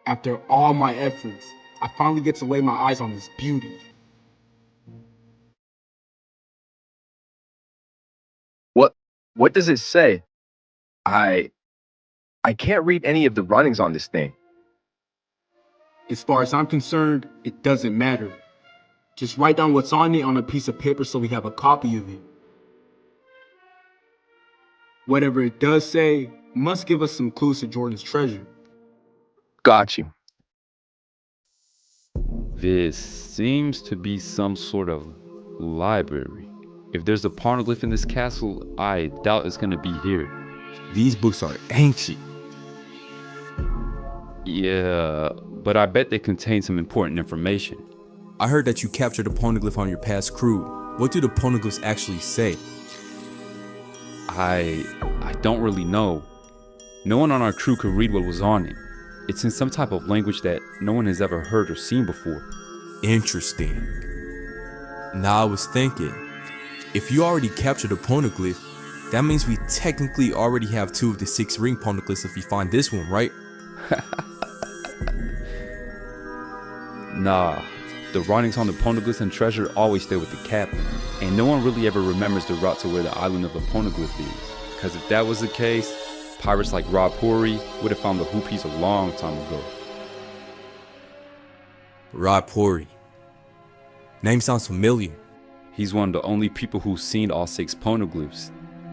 after all my efforts, I finally get to lay my eyes on this beauty. What does it say? I can't read any of the writings on this thing. As far as I'm concerned, it doesn't matter. Just write down what's on it on a piece of paper so we have a copy of it. Whatever it does say must give us some clues to Jordan's treasure. Got you. This seems to be some sort of library. If there's a poneglyph in this castle, I doubt it's gonna be here. These books are ancient. Yeah, but I bet they contain some important information. I heard that you captured a poneglyph on your past crew. What do the poneglyphs actually say? I don't really know. No one on our crew could read what was on it. It's in some type of language that no one has ever heard or seen before. Interesting. Now I was thinking, if you already captured a poneglyph, that means we technically already have 2 of the 6 ring poneglyphs if we find this one, right? Nah, the writings on the poneglyphs and treasure always stay with the captain, and no one really ever remembers the route to where the island of the poneglyph is. Because if that was the case, pirates like Rob Horry would have found the hoopies a long time ago. Rob Horry. Name sounds familiar. He's one of the only people who's seen all 6 poneglyphs,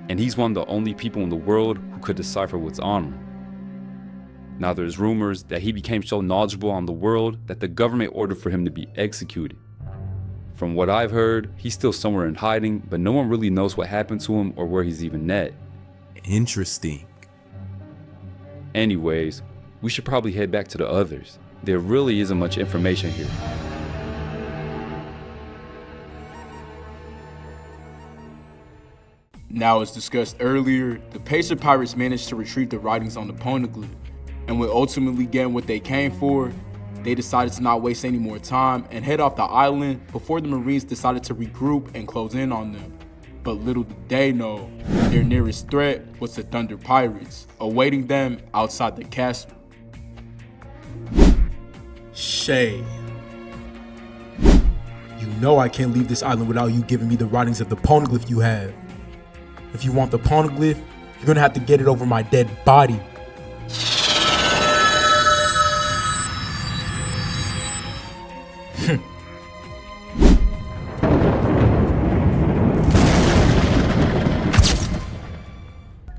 and he's one of the only people in the world who could decipher what's on them. Now there's rumors that he became so knowledgeable on the world that the government ordered for him to be executed. From what I've heard, he's still somewhere in hiding, but no one really knows what happened to him or where he's even at. Interesting. Anyways, we should probably head back to the others. There really isn't much information here. Now, as discussed earlier, the Pacer Pirates managed to retrieve the writings on the Poneglyph, and when ultimately getting what they came for, they decided to not waste any more time and head off the island before the Marines decided to regroup and close in on them. But little did they know, their nearest threat was the Thunder Pirates, awaiting them outside the castle. Shay. You know I can't leave this island without you giving me the writings of the Poneglyph you have. If you want the Poneglyph, you're gonna have to get it over my dead body.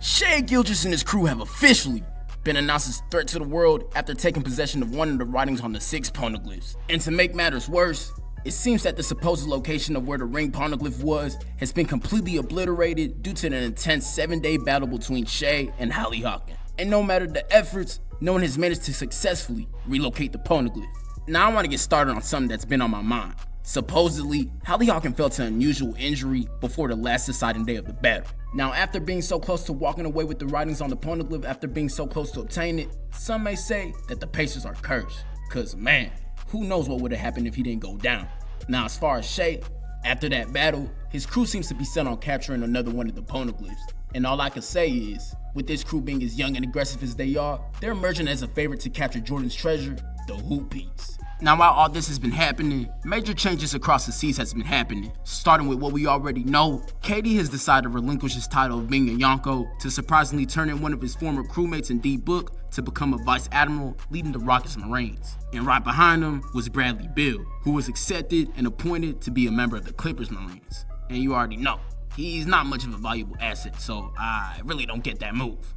Shay Gildress and his crew have officially been announced as a threat to the world after taking possession of one of the writings on the 6 Poneglyphs. And to make matters worse, it seems that the supposed location of where the ring Poneglyph was has been completely obliterated due to an intense 7-day battle between Shay and Hali Hawkin. And no matter the efforts, no one has managed to successfully relocate the Poneglyph. Now I want to get started on something that's been on my mind. Supposedly, Hali Hawkin fell to an unusual injury before the last deciding day of the battle. Now, after being so close to walking away with the writings on the Poneglyph, after being so close to obtaining it, some may say that the Pacers are cursed. Cause man, who knows what would have happened if he didn't go down. Now, as far as Shay, after that battle, his crew seems to be set on capturing another one of the Poneglyphs. And all I can say is, with this crew being as young and aggressive as they are, they're emerging as a favorite to capture Jordan's treasure, the hoopies. Now, while all this has been happening, major changes across the seas has been happening. Starting with what we already know, KD has decided to relinquish his title of being a Yonko to surprisingly turn in one of his former crewmates in D-Book to become a Vice Admiral leading the Rockets Marines. And right behind him was Bradley Beal, who was accepted and appointed to be a member of the Clippers Marines. And you already know, he's not much of a valuable asset, so I really don't get that move.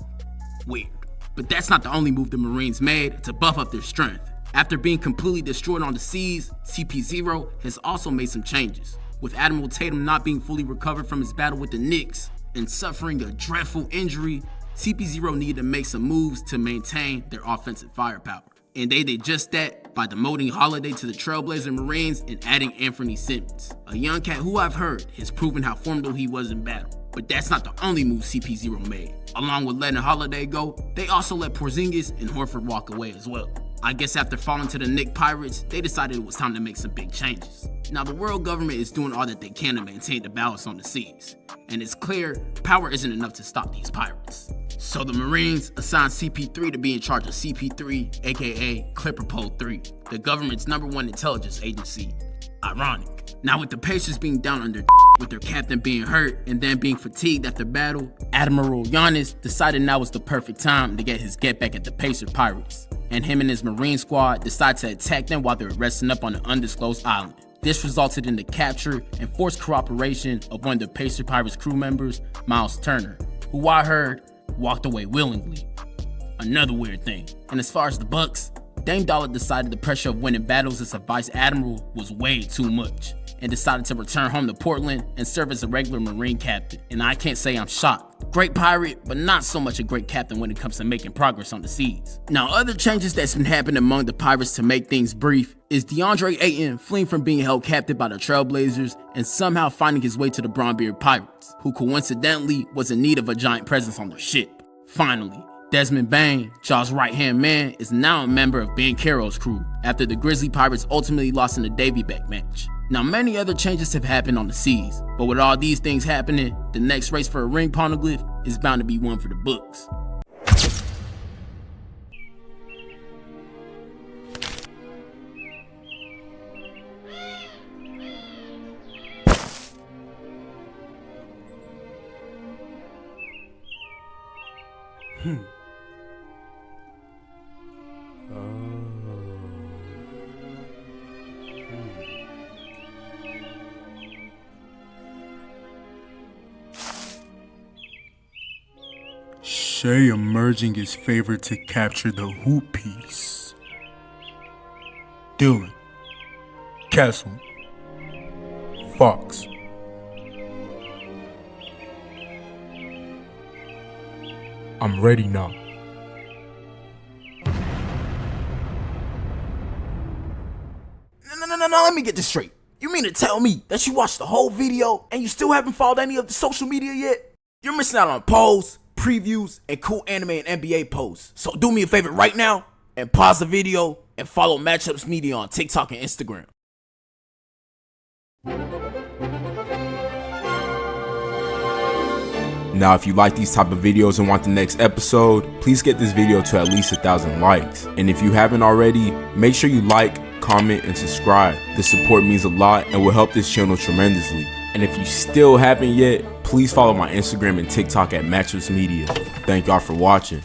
Weird. But that's not the only move the Marines made to buff up their strength. After being completely destroyed on the seas, CP0 has also made some changes, with Admiral Tatum not being fully recovered from his battle with the Knicks and suffering a dreadful injury. CP0 needed to make some moves to maintain their offensive firepower, and they did just that by demoting Holiday to the Trailblazer Marines and adding Anthony Simmons, a young cat who I've heard has proven how formidable he was in battle. But that's not the only move CP0 made. Along with letting Holiday go, they also let Porzingis and Horford walk away as well. I guess after falling to the Knicks Pirates, they decided it was time to make some big changes. Now the world government is doing all that they can to maintain the balance on the seas, and it's clear power isn't enough to stop these pirates. So the Marines assigned CP3 to be in charge of CP3, aka Clipper Pole 3, the government's #1 intelligence agency. Ironic. Now with the Pacers being down under with their captain being hurt and then being fatigued after battle, Admiral Giannis decided now was the perfect time to get his get back at the Pacer Pirates, and him and his Marine squad decided to attack them while they were resting up on an undisclosed island. This resulted in the capture and forced cooperation of one of the Pacer Pirates crew members, Miles Turner, who I heard walked away willingly. Another weird thing. And as far as the Bucks, Dame Dollar decided the pressure of winning battles as a vice admiral was way too much, and decided to return home to Portland and serve as a regular Marine captain. And I can't say I'm shocked. Great pirate, but not so much a great captain when it comes to making progress on the seas. Now, other changes that's been happening among the pirates to make things brief is DeAndre Ayton fleeing from being held captive by the Trailblazers and somehow finding his way to the Bronbeard Pirates, who coincidentally was in need of a giant presence on their ship. Finally, Desmond Bain, Jaw's right-hand man, is now a member of Ben Carroll's crew after the Grizzly Pirates ultimately lost in the Davy Back match. Now, many other changes have happened on the seas, but with all these things happening, the next race for a ring Poneglyph is bound to be one for the books. Shay emerging is favored to capture the hoop piece. Dylan, Castle, Fox. I'm ready now. No, let me get this straight. You mean to tell me that you watched the whole video and you still haven't followed any of the social media yet? You're missing out on polls, previews, and cool anime and NBA posts. So do me a favor right now and pause the video and follow Matchups Media on TikTok and Instagram. Now, if you like these type of videos and want the next episode, please get this video to at least 1,000 likes. And if you haven't already, make sure you like, comment, and subscribe. The support means a lot and will help this channel tremendously. And if you still haven't yet, please follow my Instagram and TikTok at Matchups Media. Thank y'all for watching.